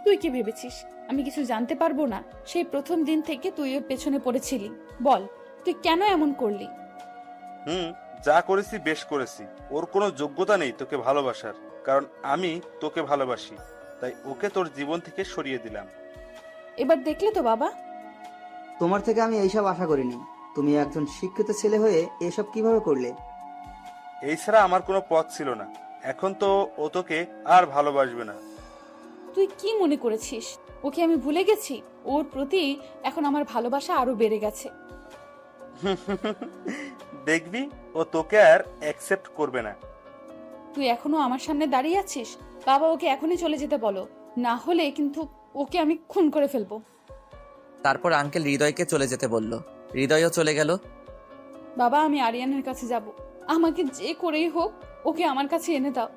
তুই কি ভেবেছিস আমি কিছু জানতে পারবো না? সেই প্রথম দিন থেকে তুই ওর পেছনে পড়েছিলি। বল, তুই কেন এমন করলি? যা করেছি বেশ করেছি। ওর কোনো যোগ্যতা নেই তোকে ভালোবাসার, কারণ আমি তোকে ভালোবাসি, তাই ওকে তোর জীবন থেকে সরিয়ে দিলাম। এবার দেখলে তো বাবা। তোমার থেকে আমি এইসব আশা করিনি। তুমি একজন শিক্ষিত ছেলে হয়ে এসব কিভাবে করলে? এই ছাড়া আমার কোনো পথ ছিল না। এখন তো ও তোকে আর ভালোবাসবে না। তুই কি মনে করেছিস ওকে আমি ভুলে গেছি? ওর প্রতি এখন আমার ভালোবাসা আরো বেড়ে গেছে। দেখবি ও তোকে আর অ্যাকসেপ্ট করবে না। তুই এখনো আমার সামনে দাঁড়িয়ে আছিস? বাবা ওকে এখনই চলে যেতে বলো, না হলে কিন্তু ওকে আমি খুন করে ফেলবো। তারপর আঙ্কেল হৃদয়কে চলে যেতে বলল। হৃদয়ও চলে গেল। বাবা আমি আরিয়ানের কাছে যাব, আমাকে যে করেই হোক ওকে আমার কাছে এনে দাও।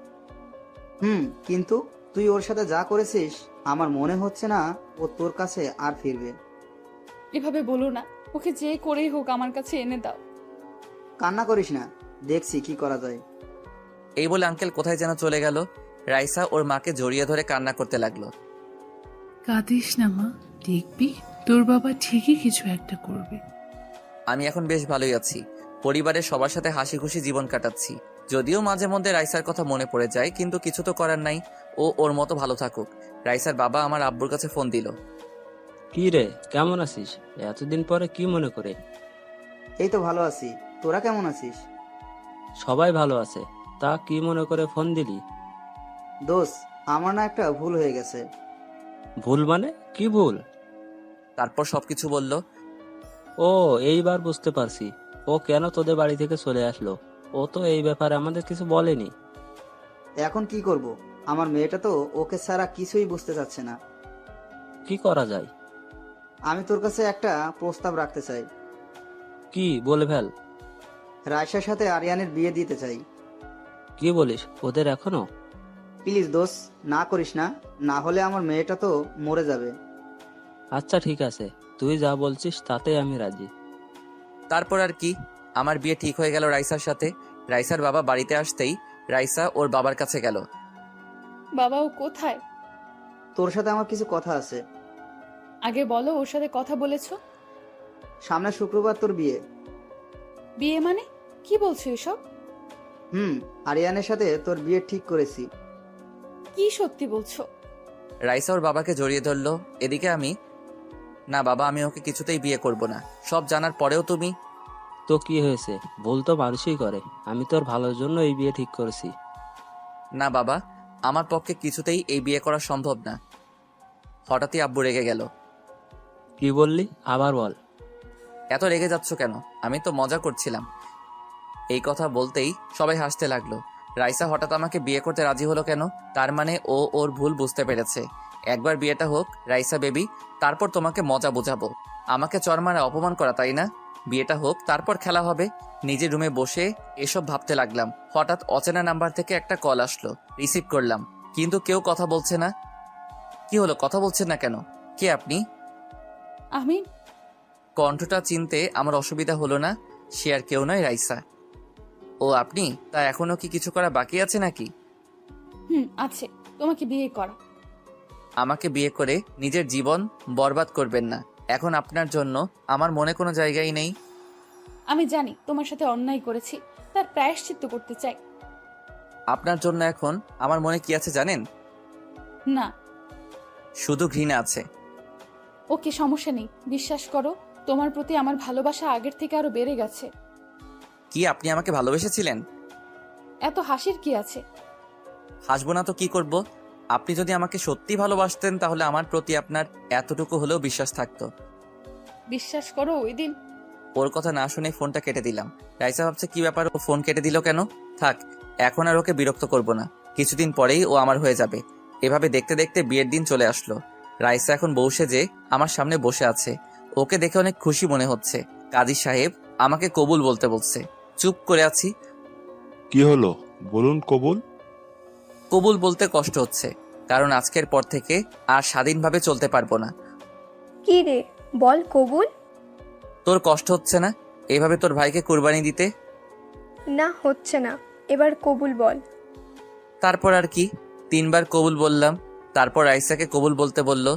কিন্তু তুই ওর সাথে যা করেছিস আমার মনে হচ্ছে না ও তোর কাছে আর ফিরবে। এভাবে বলো না, ওকে যে করেই হোক আমার কাছে এনে দাও। কান্না করিস না, দেখছি কি করা যায়। এই বলে আঙ্কেল কোথায় যেন চলে গেল। রাইসা ওর মাকে জড়িয়ে ধরে কান্না করতে লাগলো। কাঁদিস না মা, দেখবি তোর বাবা ঠিকই কিছু একটা করবে। আমি এখন বেশ ভালোই আছি। পরিবারের সবার সাথে হাসি খুশি জীবন কাটাচ্ছি। যদিও মাঝে মধ্যে রাইসার কথা মনে পড়ে যায়, কিন্তু কিছু তো করার নাই। ও ওর মতো ভালো থাকুক। রাইসার বাবা আমার আব্বুর কাছে ফোন দিল। কি রে, কেমন আছিস? এতদিন পরে কি মনে করে? এই তো ভালো আছি, তোরা কেমন আছিস? সবাই ভালো আছে। তা কি মনে করে ফোন দিলি? দোস্ত, আমার না একটা ভুল হয়ে গেছে। ভুল মানে কি ভুল? তারপর সবকিছু বলল। ও, এইবার বুঝতে পারছি ও কেন তোদের বাড়ি থেকে চলে আসলো। ও তো এই ব্যাপারে আমাদের কিছু বলেনি। এখন কি করব? আমার মেয়েটা তো ওকে ছাড়া কিছুই বুঝতে চাচ্ছে না। কি করা যায়? আমি তোর কাছে একটা প্রস্তাব রাখতে চাই। কি বলে ফেল। রায়সার সাথে আরিয়ানের বিয়ে দিতে চাই। কি বলিস, ওদের এখনো? প্লিজ দোস্ত, না করিস না, না হলে আমার মেয়েটা তো মরে যাবে। আচ্ছা ঠিক আছে, তুই যা বলছিস তাতে আমি রাজি। তারপর আর কি, আমার বিয়ে ঠিক হয়ে গেল রাইসার সাথে। রাইসার বাবা বাড়িতে আসতেই রাইসা ওর বাবার কাছে গেল। বাবা ও কোথায়? তোর সাথে আমার কিছু কথা আছে। আগে বলো, ওর সাথে কথা বলেছো? সামনের শুক্রবার তোর বিয়ে। বিয়ে মানে কি বলছো এসব? আরিয়ানের সাথে তোর বিয়ে ঠিক করেছি। কি সত্যি বলছো? রাইসা ওর বাবাকে জড়িয়ে ধরলো। এদিকে আমি, না বাবা, আমি ওকে কিছুতেই বিয়ে করব না। সব জানার পরেও তুমি। তো কি হয়েছে, ভুল তো মানুষই করে। আমি তোর ভালোর জন্য এই বিয়ে ঠিক করেছি। না বাবা, আমার পক্ষে কিছুতেই এই বিয়ে করা সম্ভব না। হঠাৎই আব্বু রেগে গেল। কি বললি, আবার বল। এত রেগে যাচ্ছ কেন? আমি তো মজা করছিলাম। এই কথা বলতেই সবাই হাসতে লাগলো। রাইসা হঠাৎ আমাকে বিয়ে করতে রাজি হলো কেন? তার মানে ও ওর ভুল বুঝতে পেরেছে। একবার বিয়েটা হোক রাইসা বেবি, তারপর তোমাকে মজা বোঝাবো। আমাকে চর মারা অপমান করা, তাই না? বিয়েটা হোক, তারপর খেলা হবে। নিজের রুমে বসে এসব ভাবতে লাগলাম। হঠাৎ অচেনা নাম্বার থেকে একটা কল আসলো। রিসিভ করলাম, কিন্তু কেউ কথা বলছে না। কি হলো, কথা বলছেন না কেন? কে আপনি? আমি। কণ্ঠটা চিনতে আমার অসুবিধা হলো না। সে আর কেউ নয়, রাইসা। ও আপনি? তা এখনো কি কিছু করা বাকি আছে নাকি? আছে, তোমাকে বিয়ে করা। আমাকে বিয়ে করে নিজের জীবন বরবাদ করবেন না। এখন আপনার জন্য আমার মনে কোনো জায়গাই নেই। আমি জানি তোমার সাথে অন্যায় করেছি, তার প্রায়শ্চিত্ত করতে চাই। আপনার জন্য এখন আমার মনে কি আছে জানেন? না। শুধু ঘৃণা আছে। ওকে, সমস্যা নেই, বিশ্বাস করো, তোমার প্রতি আমার ভালোবাসা আগের থেকে আরো বেড়ে গেছে। কি আপনি আমাকে ভালোবেসেছিলেন? এত হাসির কি আছে? হাসবো না তো কি করব? আপনি যদি আমাকে সত্যি ভালোবাসতেন তাহলে আমার প্রতি আপনার এতটুকু হলেও বিশ্বাস থাকতো। বিশ্বাস করো, ওই দিন। ওর কথা না শুনে ফোনটা কেটে দিলাম। রাইসা ভাবছে কি ব্যাপার, ও ফোন কেটে দিল কেন? থাক, এখন আর ওকে বিরক্ত করব না। কিছুদিন পরেই ও আমার হয়ে যাবে। এভাবে দেখতে দেখতে বিয়ের দিন চলে আসলো। রাইসা এখন বউ সেজে আমার সামনে বসে আছে। ওকে দেখে অনেক খুশি মনে হচ্ছে। কাজী সাহেব আমাকে কবুল বলতে বলছে। চুপ করে আছি। কি হলো, বলুন কবুল। কবুল বলতে কষ্ট হচ্ছে, কারণ আজকের পর থেকে আর স্বাধীনভাবে চলতে পারবো না। কি রে, বল কবুল। তোর কষ্ট হচ্ছে না এভাবে তোর ভাইকে কুরবানি দিতে? না, হচ্ছে না, এবার কবুল বল। তারপর আর কি, 3 বার কবুল বললাম। তারপর রাইসাকে কবুল বলতে বলল।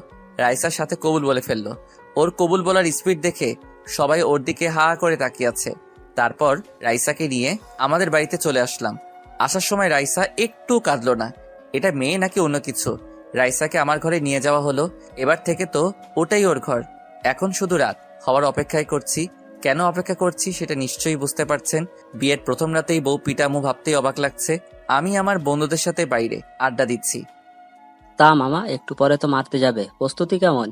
রাইসার সাথে কবুল বলে ফেললো। ওর কবুল বলার স্পিড দেখে সবাই ওর দিকে হা করে তাকিয়ে আছে। তারপর রাইসাকে নিয়ে আমাদের বাড়িতে চলে আসলাম। আসার সময় রাইসা একটু কাঁদলো না। এটা মেয়ে নাকি অন্য কিছু? রাইসাকে আমার ঘরে নিয়ে যাওয়া হলো। এবার থেকে তো ওটাই ওর ঘর। এখন শুধু রাত হওয়ার অপেক্ষায় করছি। কেন অপেক্ষা করছি সেটা নিশ্চয়ই বুঝতে পারছেন। বিয়ের প্রথম রাতেই বউ পিটামু ভাবতেই অবাক লাগছে। আমি আমার বন্ধুদের সাথে বাইরে আড্ডা দিচ্ছি। তা মামা, একটু পরে তো মারতে যাবে, প্রস্তুতি কেমন?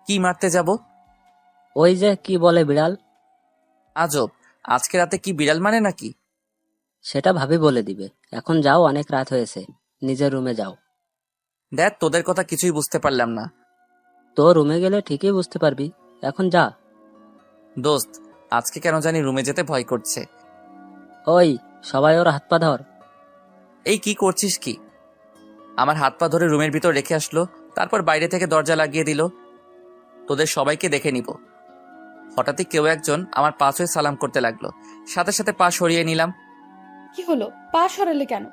কি মারতে যাব? ওই যে কি বলে বিড়াল। আজব, আজকে রাতে কি বিড়াল মানে নাকি? সেটা ভাবি বলে দিবে। এখন যাও, অনেক রাত হয়েছে, নিজের রুমে যাও। দেখ, তোদের কথা কিছুই বুঝতে পারলাম না। তো রুমে গেলে ঠিকই বুঝতে পারবি, এখন যা। দোস্ত, আজকে কেন জানি রুমে যেতে ভয় করছে। ওই সবাই ওর হাত পা ধর। এই কি করছিস কি? আমার হাত পা ধরে রুমের ভিতর রেখে আসলো, তারপর বাইরে থেকে দরজা লাগিয়ে দিল। তোদের সবাইকে দেখে নিব। হঠাৎই কেউ একজন আমার পা ছুঁয়ে সালাম করতে লাগলো, সাথে সাথে পা সরিয়ে নিলাম। কি হলো? পা সরালে কেন?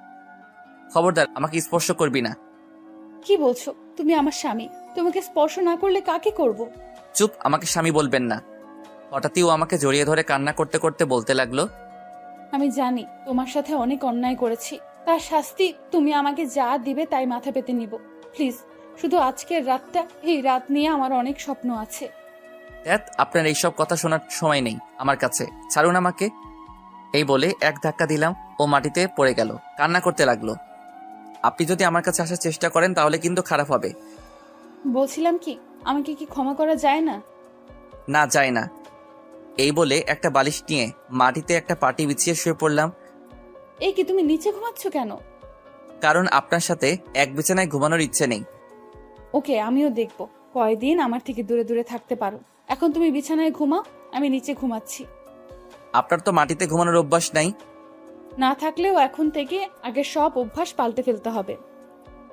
খবরদার, আমাকে স্পর্শ করবি না। কি বলছো? তুমি আমার স্বামী, তোমাকে স্পর্শ না করলে কাকে করব? চুপ, আমাকে স্বামী বলবেন না। হঠাৎই ও আমাকে জড়িয়ে ধরে কান্না করতে করতে বলতে লাগলো, আমি জানি তোমার সাথে অনেক অন্যায় করেছি, তার শাস্তি তুমি আমাকে যা দিবে তাই মাথা পেতে নিব। প্লিজ, শুধু আজকের রাতটা, এই রাত নিয়ে আমার অনেক স্বপ্ন আছে। দেখ, আপনার এইসব কথা শোনার সময় নেই আমার কাছে, ছাড়ুন আমাকে। এই বলে এক ধাক্কা দিলাম, ও মাটিতে পড়ে গেল, কান্না করতে লাগলো। আপনি যদি আমার কাছে আসার চেষ্টা করেন তাহলে কিন্তু খারাপ হবে। বলছিলাম কি, আমাকে কি ক্ষমা করা যায় না? না, যায় না। এই বলে একটা বালিশ নিয়ে মাটিতে একটা পাটি বিছিয়ে শুয়ে পড়লাম। এই কি, তুমি নিচে ঘুমাচ্ছ কেন? কারণ আপনার সাথে এক বিছানায় ঘুমানোর ইচ্ছে নেই। ওকে, আমিও দেখব কয়দিন আমার থেকে দূরে দূরে থাকতে পারো। এখন তুমি বিছানায় ঘুমাও, আমি নিচে ঘুমাচ্ছি। আপনার তো মাটিতে ঘুমানোর অভ্যাস নাই। না থাকলেও এখন থেকে আগে সব অভ্যাস পাল্টে ফেলতে হবে।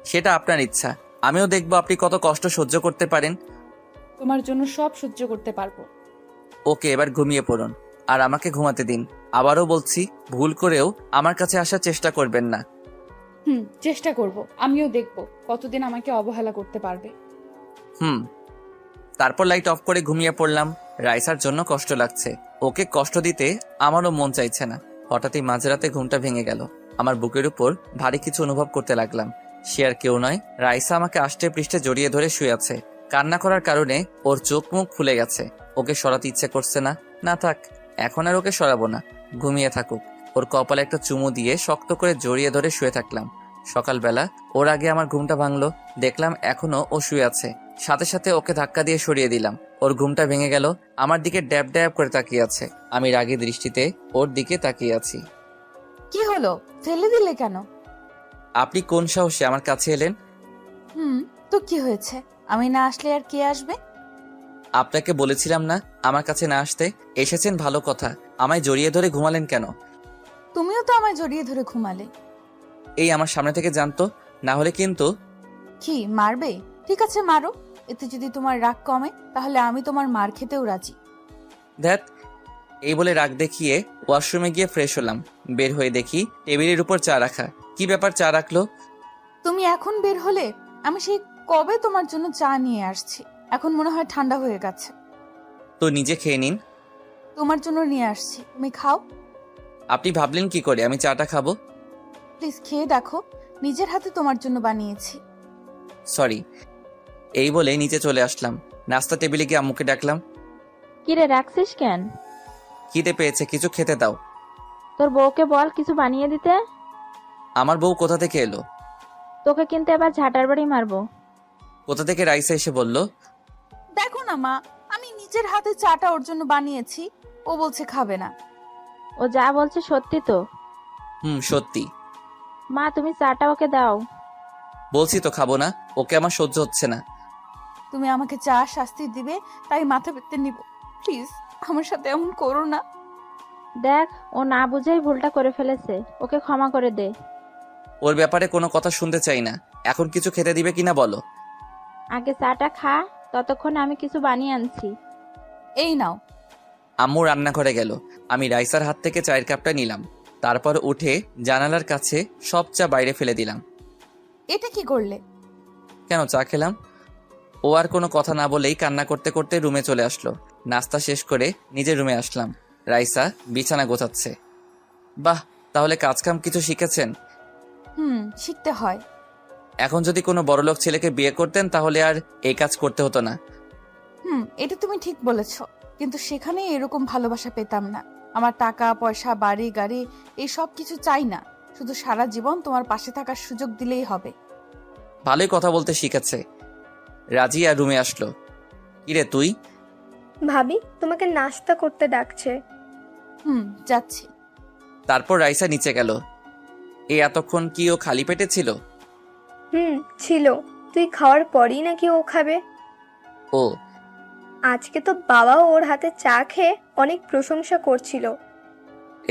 সেটা আপনার ইচ্ছা, আমিও দেখবো আপনি কত কষ্ট সহ্য করতে পারেন। তোমার জন্য সব সহ্য করতে পারবো। ওকে, এবার ঘুমিয়ে পড়ুন আর আমাকে ঘুমাতে দিন। আবারও বলছি, ভুল করেও আমার কাছে আসার চেষ্টা করবেন না। চেষ্টা করব, আমিও দেখব কতদিন আমাকে অবহেলা করতে পারবে। তারপর লাইট অফ করে ঘুমিয়ে পড়লাম। রাইসার জন্য কষ্ট লাগছে, ওকে কষ্ট দিতে আমারও মন চাইছে না। হঠাৎই মাঝরাতে ঘুমটা ভেঙে গেল। আমার বুকের উপর ভারী কিছু অনুভব করতে লাগলাম। সে আর কেউ নয়, রাইসা আমাকে আষ্টে পৃষ্ঠে জড়িয়ে ধরে শুয়ে আছে। কান্না করার কারণে ওর চোখ মুখ ফুলে গেছে। ওকে সরাতে ইচ্ছে করছে না। না থাক, এখন আর ওকে সরাবো না, ঘুমিয়ে থাকুক। ওর কপালে একটা চুমু দিয়ে শক্ত করে জড়িয়ে ধরে শুয়ে থাকলাম। সকালবেলা ওর আগে আমার ঘুমটা ভাঙলো, দেখলাম এখনো ও শুয়ে আছে। সাথে সাথে ওকে ধাক্কা দিয়ে সরিয়ে দিলাম। ওর ঘুমটা ভেঙে গেল, আমার দিকে ড্যাব ড্যাব করে তাকিয়ে আছে। আমি রাগী দৃষ্টিতে ওর দিকে তাকিয়ে আছি। কি হলো? ফেলে দিলে কেন? আপনি কোন সাহসে আমার কাছে এলেন? তো কি হয়েছে? আমি না আসলে আর কে আসবে? আপনাকে বলেছিলাম না আমার কাছে না আসতে? এসেছেন ভালো কথা, আমায় জড়িয়ে ধরে ঘুমালেন কেন? তুমিও তো আমায় জড়িয়ে ধরে ঘুমালে। এই আমার সামনে থেকে জানতো, না হলে কিন্তু। কি মারবে? ঠিক আছে, মারো। এতে যদি তোমার রাগ কমে তাহলে আমি তোমার মার খেতেও রাজি। ধ্যাত, এই বলে রাগ দেখিয়ে ওয়াশরুমে গিয়ে ফ্রেশ হলাম। বের হয়ে দেখি টেবিলের উপর চা রাখা। কি ব্যাপার, চা রাখলো? তুমি এখন বের হলে? আমি সেই কবে তোমার জন্য চা নিয়ে আসছি, এখন মনে হয় ঠান্ডা হয়ে গেছে। তো নিজে খেয়ে নিন। তোমার জন্য নিয়ে আসছি, তুমি খাও। আপনি ভাবলেন কি করে আমি চাটা খাবো? প্লিজ খেয়ে দেখো, নিজের হাতে তোমার জন্য বানিয়েছি। সরি। এই বলে নিচে চলে আসলাম। নাস্তা টেবিলে গিয়ে আম্মুকে ডাকলাম। কিরে, রাখছিস কেন? খিদে পেয়েছে, কিছু খেতে দাও। তোর বউকে বল কিছু বানিয়ে দিতে। আমার বউ কোথা থেকে এলো? তোকে কিন্তু এবার ঝাঁটার বাড়ি মারবো। কোথা থেকে রাইসা এসে বলল। দেখো না মা, আমি নিজের হাতে চাটা ওর জন্য বানিয়েছি, ও বলছে খাবে না। ও যা বলছে সত্যি তো? সত্যি। মা, তুমি চাটা ওকে দাও। বলছি তো খাবো না, ওকে আমার সহ্য হচ্ছে না। তুমি আমাকে চা শাস্তি দিবে তাই মাথা পেতে নিব, প্লিজ আমার সাথে এমন করো না। দেখ, ও না বুঝেই ভুলটা করে ফেলেছে, ওকে ক্ষমা করে দে। ওর ব্যাপারে কোনো কথা শুনতে চাই না। এখন কিছু খেতে দিবে কিনা বলো। আগে চাটা খা, ততক্ষণ আমি কিছু বানিয়ে আনছি। এই নাও। আম্মু রান্নাঘরে গেল, আমি রাইসার হাত থেকে চায়ের কাপটা নিলাম। তারপর উঠে জানালার কাছে সব চা বাইরে ফেলে দিলাম। এটা কি করলে? কেন, চা খেলাম। ও আর কোনো কথা না বলেই কান্না করতে করতে রুমে চলে আসলো। নাস্তা শেষ করে নিজের রুমে আসলাম। রাইসা বিছানা গোছাচ্ছে। বাহ, তাহলে কাজকাম কিছু শিখেছেন? শিখতে হয়। এখন যদি কোনো বড়লোক ছেলেকে বিয়ে করতেন তাহলে আর এই কাজ করতে হতো না। এটা তুমি ঠিক বলেছ। কিন্তু সেখানে এরকম ভালোবাসা পেতাম না। আমার টাকা পয়সা বাড়ি গাড়ি এই সব কিছু চাই না, শুধু সারা জীবন তোমার পাশে থাকার সুযোগ দিলেই হবে। ভালোই কথা বলতে শিখেছে। রাজিয়া রুমে আসলো। কিরে তুই? ভাবি তোমাকে নাস্তা করতে ডাকছে। যাচ্ছি। তারপর রাইসা নিচে গেল। এই এতক্ষণ কি ও খালি পেটে ছিল? ছিল। তুই খাওয়ার পরই নাকি ও খাবে। ও আজকে তো বাবাও ওর হাতে চা খেয়ে অনেক প্রশংসা করছিল।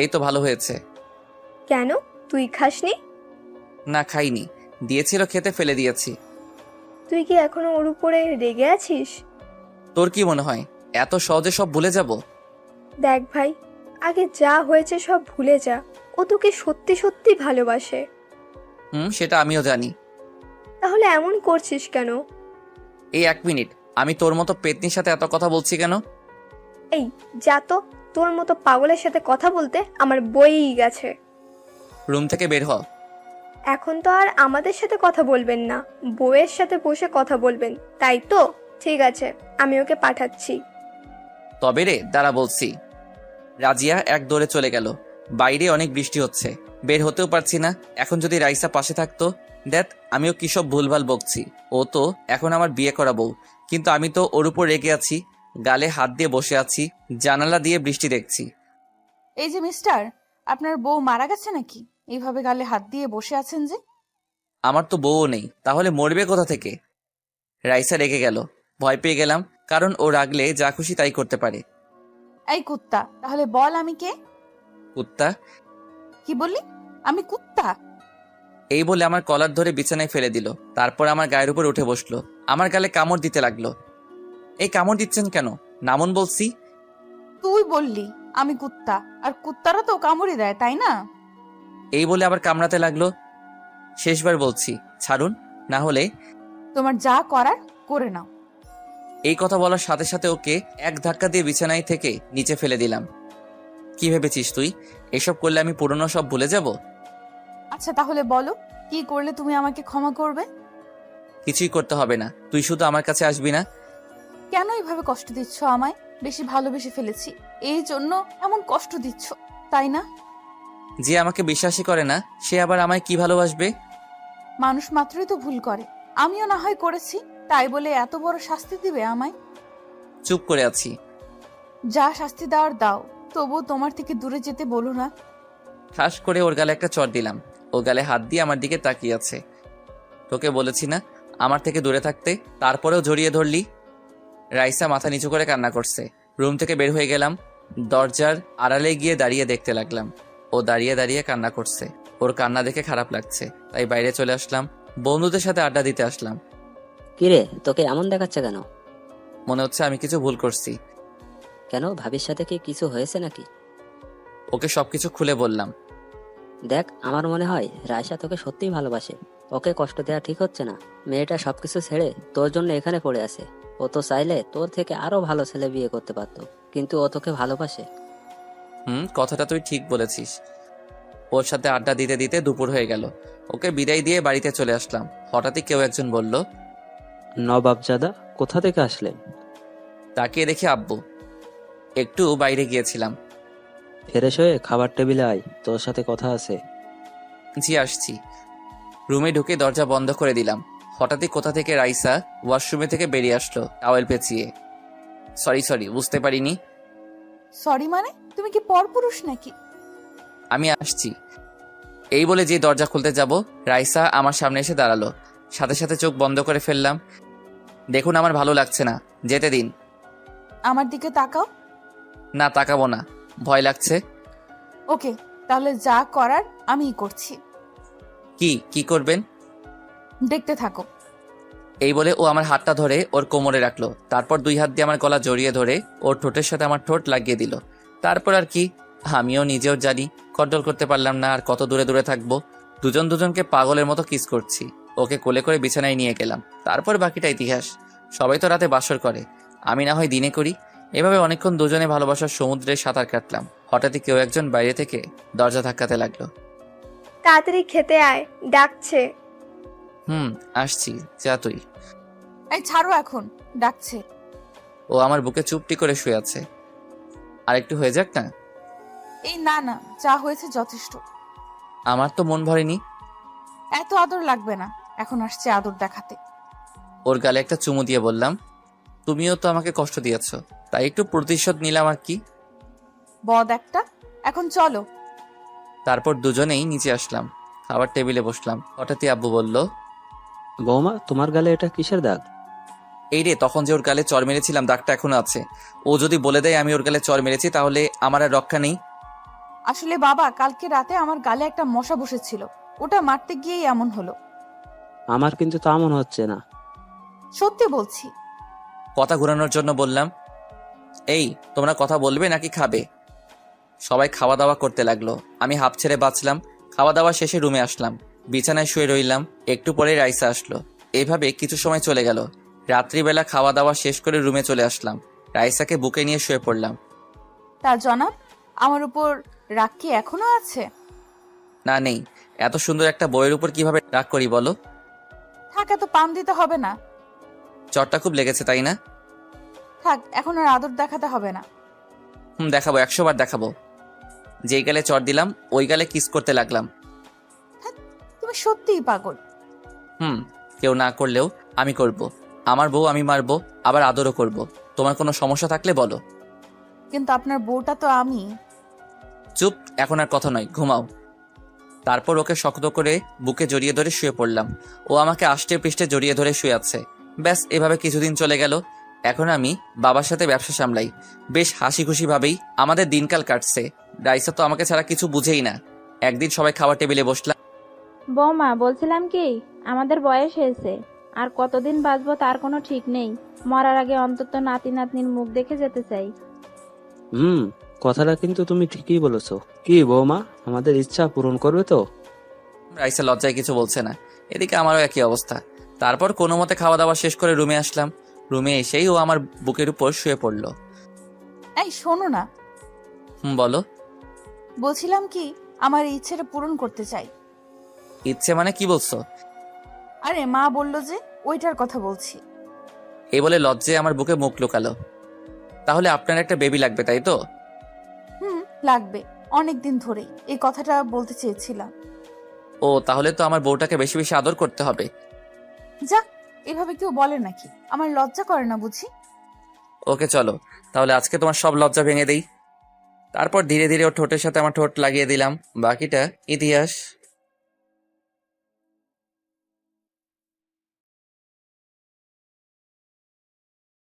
এই তো ভালো হয়েছে। কেন, তুই খাসনি? না খাইনি, দিয়েছিল খেতে, ফেলে দিয়েছি। তুই কি এখনো ওর উপরে রেগে আছিস? তোর কি মনে হয় এত সহজে সব ভুলে যাব? দেখ ভাই, আগে যা হয়েছে সব ভুলে যা। ও তোকে সত্যি সত্যি ভালোবাসে। সেটা আমিও জানি। তাহলে এমন করছিস কেন? এই 1 মিনিট, আমি তোর মতো পেতনির সাথে এত কথা বলছি কেন? এই যা তো, তোর মতো পাগলের সাথে কথা বলতে আমার বইই গেছে। রুম থেকে বের হ। এখন তো আর আমাদের সাথে কথা বলবেন না, বউয়ের সাথে বসে কথা বলবেন, তাই তো? ঠিক আছে, আমি ওকে পাঠাচ্ছি। তবে রে দাঁড়া বলছি। রাজিয়া এক দৌড়ে চলে গেল। বাইরে অনেক বৃষ্টি হচ্ছে, বের হতেও পারছি না। এখন যদি রাইসা পাশে থাকতো। দেখ আমিও কি সব ভুলভাল বকছি। ও তো এখন আমার বিয়ে করা বউ, কিন্তু আমি তো ওর উপর রেগে আছি, গালে হাত দিয়ে বসে আছি, জানালা দিয়ে বৃষ্টি দেখছি। এই যে মিস্টার, আপনার বউ মারা গেছে নাকি? এইভাবে গালে হাত দিয়ে বসে আছেন যে? আমার তো বউও নেই, তাহলে মরবে কোথা থেকে? রাইসা রেগে গেল। ভয় পেয়ে গেলাম, কারণ ও রাগলে যা খুশি তাই করতে পারে। এই কুত্তা, তাহলে বল আমি কে? কুত্তা? কি বললি? আমি কুত্তা? এই বলে আমার কলার ধরে বিছানায় ফেলে দিল। তারপর আমার গায়ের উপর উঠে বসলো, আমার গালে কামড় দিতে লাগলো। এই কামড় দিচ্ছেন কেন? নামুন বলছি। তুই বললি আমি কুত্তা, আর কুত্তারা তো কামড়ি দেয়, তাই না? এই বলে আবার কামড়াতে লাগলো। শেষবার বলছি, ছাড়ুন, না হলে। তোমার যা করার করে নাও। এই কথা বলার সাথে সাথে ওকে এক ধাক্কা দিয়ে বিছানায় থেকে নিচে ফেলে দিলাম। কি ভেবেছিস তুই এসব করলে আমি পুরনো সব ভুলে যাব? আচ্ছা তাহলে বলো, কি করলে তুমি আমাকে ক্ষমা করবে? কিছুই করতে হবে না, তুই শুধু আমার কাছে আসবি না। কেন এইভাবে কষ্ট দিচ্ছ আমায়? বেশি ভালোবেসে ফেলেছি, এই জন্য এমন কষ্ট দিচ্ছ, তাই না? যে আমাকে বিশ্বাসই করে না, সে আবার আমায় কি ভালোবাসবে? মানুষ মাত্রই তো ভুল করে, আমিও না হয় করেছি, তাই বলে এত বড় শাস্তি দিবে আমায়? চুপ করে আছি। যা শাস্তি দেওয়ার দাও, তবুও তোমার থেকে দূরে যেতে বলো না। ঠাস করে ওর গালে একটা চড় দিলাম। ও গালে হাত দিয়ে আমার দিকে তাকিয়ে আছে। তোকে বলেছি না আমার থেকে দূরে থাকতে, তারপরেও জড়িয়ে ধরলি। রাইসা মাথা নিচু করে কান্না করছে। রুম থেকে বের হয়ে গেলাম, দরজার আড়ালে গিয়ে দাঁড়িয়ে দেখতে লাগলাম। ও দাঁড়িয়ে দাঁড়িয়ে কান্না করছে। ওর কান্না দেখে খারাপ লাগছে, তাই বাইরে চলে আসলাম। বন্ধুদের সাথে আড্ডা দিতে আসলাম। কিরে, তোকে এমন দেখাচ্ছে কেন? মনে হচ্ছে আমি কিছু ভুল করছি। কেন, ভাবির সাথে কি কিছু হয়েছে নাকি? ওকে সবকিছু খুলে বললাম। দেখ, আমার মনে হয় রায়সা তোকে সত্যিই ভালোবাসে। ওকে কষ্ট দেওয়া ঠিক হচ্ছে না। মেয়েটা সবকিছু ছেড়ে তোর জন্য এখানে পড়ে আছে। ও তো চাইলে তোর থেকে আরো ভালো ছেলে বিয়ে করতে পারতো, কিন্তু ও তোকে ভালোবাসে। কথাটা তুই ঠিক বলেছিস। ওর সাথে আড্ডা দিতে দিতে দুপুর হয়ে গেল। ওকে বিদায় দিয়ে বাড়িতে চলে আসলাম। হঠাৎই কেউ একজন বলল, নবাবজাদা কোথা থেকে আসলেন? তাকিয়ে দেখি আব্বু। একটু বাইরে গিয়েছিলাম। ফ্রেশ হয়ে খাবার টেবিলে আয়, তোর সাথে কথা আছে। জি আসছি। রুমে ঢুকে দরজা বন্ধ করে দিলাম। হঠাৎই কোথা থেকে রাইসা ওয়াশরুমে থেকে বেরিয়ে আসলো টাওয়েল পেঁচিয়ে। সরি বুঝতে পারিনি। সরি মানে? তুমি কি পরপুরুষ নাকি? আমি আসছি। এই বলে যে দরজা খুলতে যাব, রাইসা আমার সামনে এসে দাঁড়ালো। সাথে সাথে চোখ বন্ধ করে ফেললাম। দেখুন আমার ভালো লাগছে না, যেতে দিন। আমার দিকে তাকাও। না তাকাবো না, ভয় লাগছে। ওকে, তাহলে যা করার আমিই করছি। কি করবেন? দেখতে থাকো। এই বলে ও আমার হাতটা ধরে ওর কোমরে রাখলো। তারপর 2 হাত দিয়ে আমার গলা জড়িয়ে ধরে ওর ঠোঁটের সাথে আমার ঠোঁট লাগিয়ে দিল। তারপর আর কি, আমিও নিজেও জানি কন্ট্রোল করতে পারলাম না আর কত দূরে দূরে থাকবো। দুজনকে পাগলের মতো কিস করছি। ওকে কোলে করে বিছানায় নিয়ে গেলাম। তারপর বাকিটা ইতিহাস। সবাই তো রাতে বাসর করে, আমি না হয় দিনে করি। এভাবে অনেকক্ষণ দুজনে ভালোবাসার সমুদ্রে সাঁতার কাটলাম। হঠাৎই কেউ একজন বাইরে থেকে দরজা ধাক্কাতে লাগলো। তাড়াতাড়ি খেতে আয়, ডাকছে। আসছি, যা তুই। এই ছাড়ো এখন, ডাকছে। ও আমার বুকে চুপটি করে শুয়ে আছে। আর একটু হয়ে যাক না? এই না না, যা হয়েছে যথেষ্ট। আমার তো মন ভরেনি। এত আদর লাগবে না, এখন আসছে আদর দেখাতে। ওর গালে একটা চুমু দিয়ে বললাম, তুমিও তো আমাকে কষ্ট দিয়েছো, তাই একটু প্রতিশোধ নিলাম আর কি। বদ একটা, এখন চলো। তারপর দুজনেই নিচে আসলাম, খাবার টেবিলে বসলাম। হঠাৎই আব্বু বলল, বৌমা, তোমার গালে এটা কিসের দাগ? এই রে, তখন যে ওর গালে চর মেরেছিলাম দাগটা এখনো আছে। ও যদি বলে দেয় আমি ওর গালে চর মেরেছি তাহলে আমার আর রক্ষা নেই। আসলে বাবা, কালকে রাতে আমার গালে একটা মশা বসেছিল, ওটা মারতে গিয়েই এমন হলো। আমার কিন্তু তা মনে হচ্ছে না। সত্যি বলছি। কথা ঘোরানোর জন্য বললাম, এই তোমরা কথা বলবে নাকি খাবে? সবাই খাওয়া দাওয়া করতে লাগলো। আমি হাঁপ ছেড়ে বাঁচলাম। খাওয়া দাওয়া শেষে রুমে আসলাম, বিছানায় শুয়ে রইলাম। একটু পরে রাইসা আসলো। এইভাবে কিছু সময় চলে গেল। রাত্রিবেলা খাওয়া দাওয়া শেষ করে রুমে চলে আসলাম। রাইসাকে বুকে নিয়ে শুয়ে পড়লাম। তা জনাব, আমার উপর রাগ কি এখনো আছে? না, নেই। এত সুন্দর একটা বইয়ের উপর কিভাবে রাগ করি বলো? থাক, এত পাম দিতে হবে না। চরটা খুব লেগেছে তাই না? থাক, এখন আর আদর দেখাতে হবে না। দেখাবো, 100 বার দেখাবো। যেই গালে চর দিলাম ওই গালে কিস করতে লাগলাম। তুমি সত্যিই পাগল। কেউ না করলেও আমি করব। আমার বউ আমি মারবো, আবার আদরও করব। তোমার কোনো সমস্যা থাকলে বলো। কিন্তু আপনার বউটা তো আমি। চুপ, এখন আর কথা নয়, ঘুমাও। তারপর ওকে শক্ত করে বুকে জড়িয়ে ধরে শুয়ে পড়লাম। ও আমাকে আষ্টে পৃষ্ঠে জড়িয়ে ধরে শুয়ে আছে। ব্যাস, এভাবে কিছুদিন চলে গেল। এখন আমি বাবার সাথে ব্যবসা সামলাই। বেশ হাসি খুশি ভাবেই আমাদের দিনকাল কাটছে। রাইসা তো আমাকে ছাড়া কিছু বুঝেই না। একদিন সবাই খাওয়ার টেবিলে বসলাম। বৌমা, বলছিলাম কি, আমাদের বয়স হয়েছে, আর কতদিন বাঁচবো তার কোনো ঠিক নেই। মরার আগে অন্তত নাতি নাতনির মুখ দেখে যেতে চাই। কথাটা কিন্তু তুমি ঠিকই বলেছো। কি বৌমা, আমাদের ইচ্ছা পূরণ করবে তো? রাইসা লজ্জায় কিছু বলছে না। এদিকে আমারও একই অবস্থা। তারপর কোনো মতে খাওয়া দাওয়া শেষ করে রুমে আসলাম। রুমে এসেই ও আমার বুকের উপর শুয়ে পড়লো। এই শোনো না, বলো। বলছিলাম কি, আমার এই ইচ্ছেটা পূরণ করতে চাই। ইচ্ছে মানে কি বলছো? আরে মা বললো যে, ওইটার কথা বলছি। এই বলে লজ্জায় আমার বুকে মুখ লুকালো। তাহলে আপনার একটা বেবি লাগবে তাই তো? লাগবে, অনেকদিন ধরেই এই কথাটা বলতে চেয়েছিলাম। ও, তাহলে তো আমার বউটাকে বেশি বেশি আদর করতে হবে। যা, এভাবে কেউ বলে নাকি? আমার লজ্জা করে না বুঝি? ওকে চলো, তাহলে আজকে তোমার সব লজ্জা ভেঙে দেই। তারপর ধীরে ধীরে ওর ঠোঁটের সাথে আমার ঠোঁট লাগিয়ে দিলাম। বাকিটা ইতিহাস।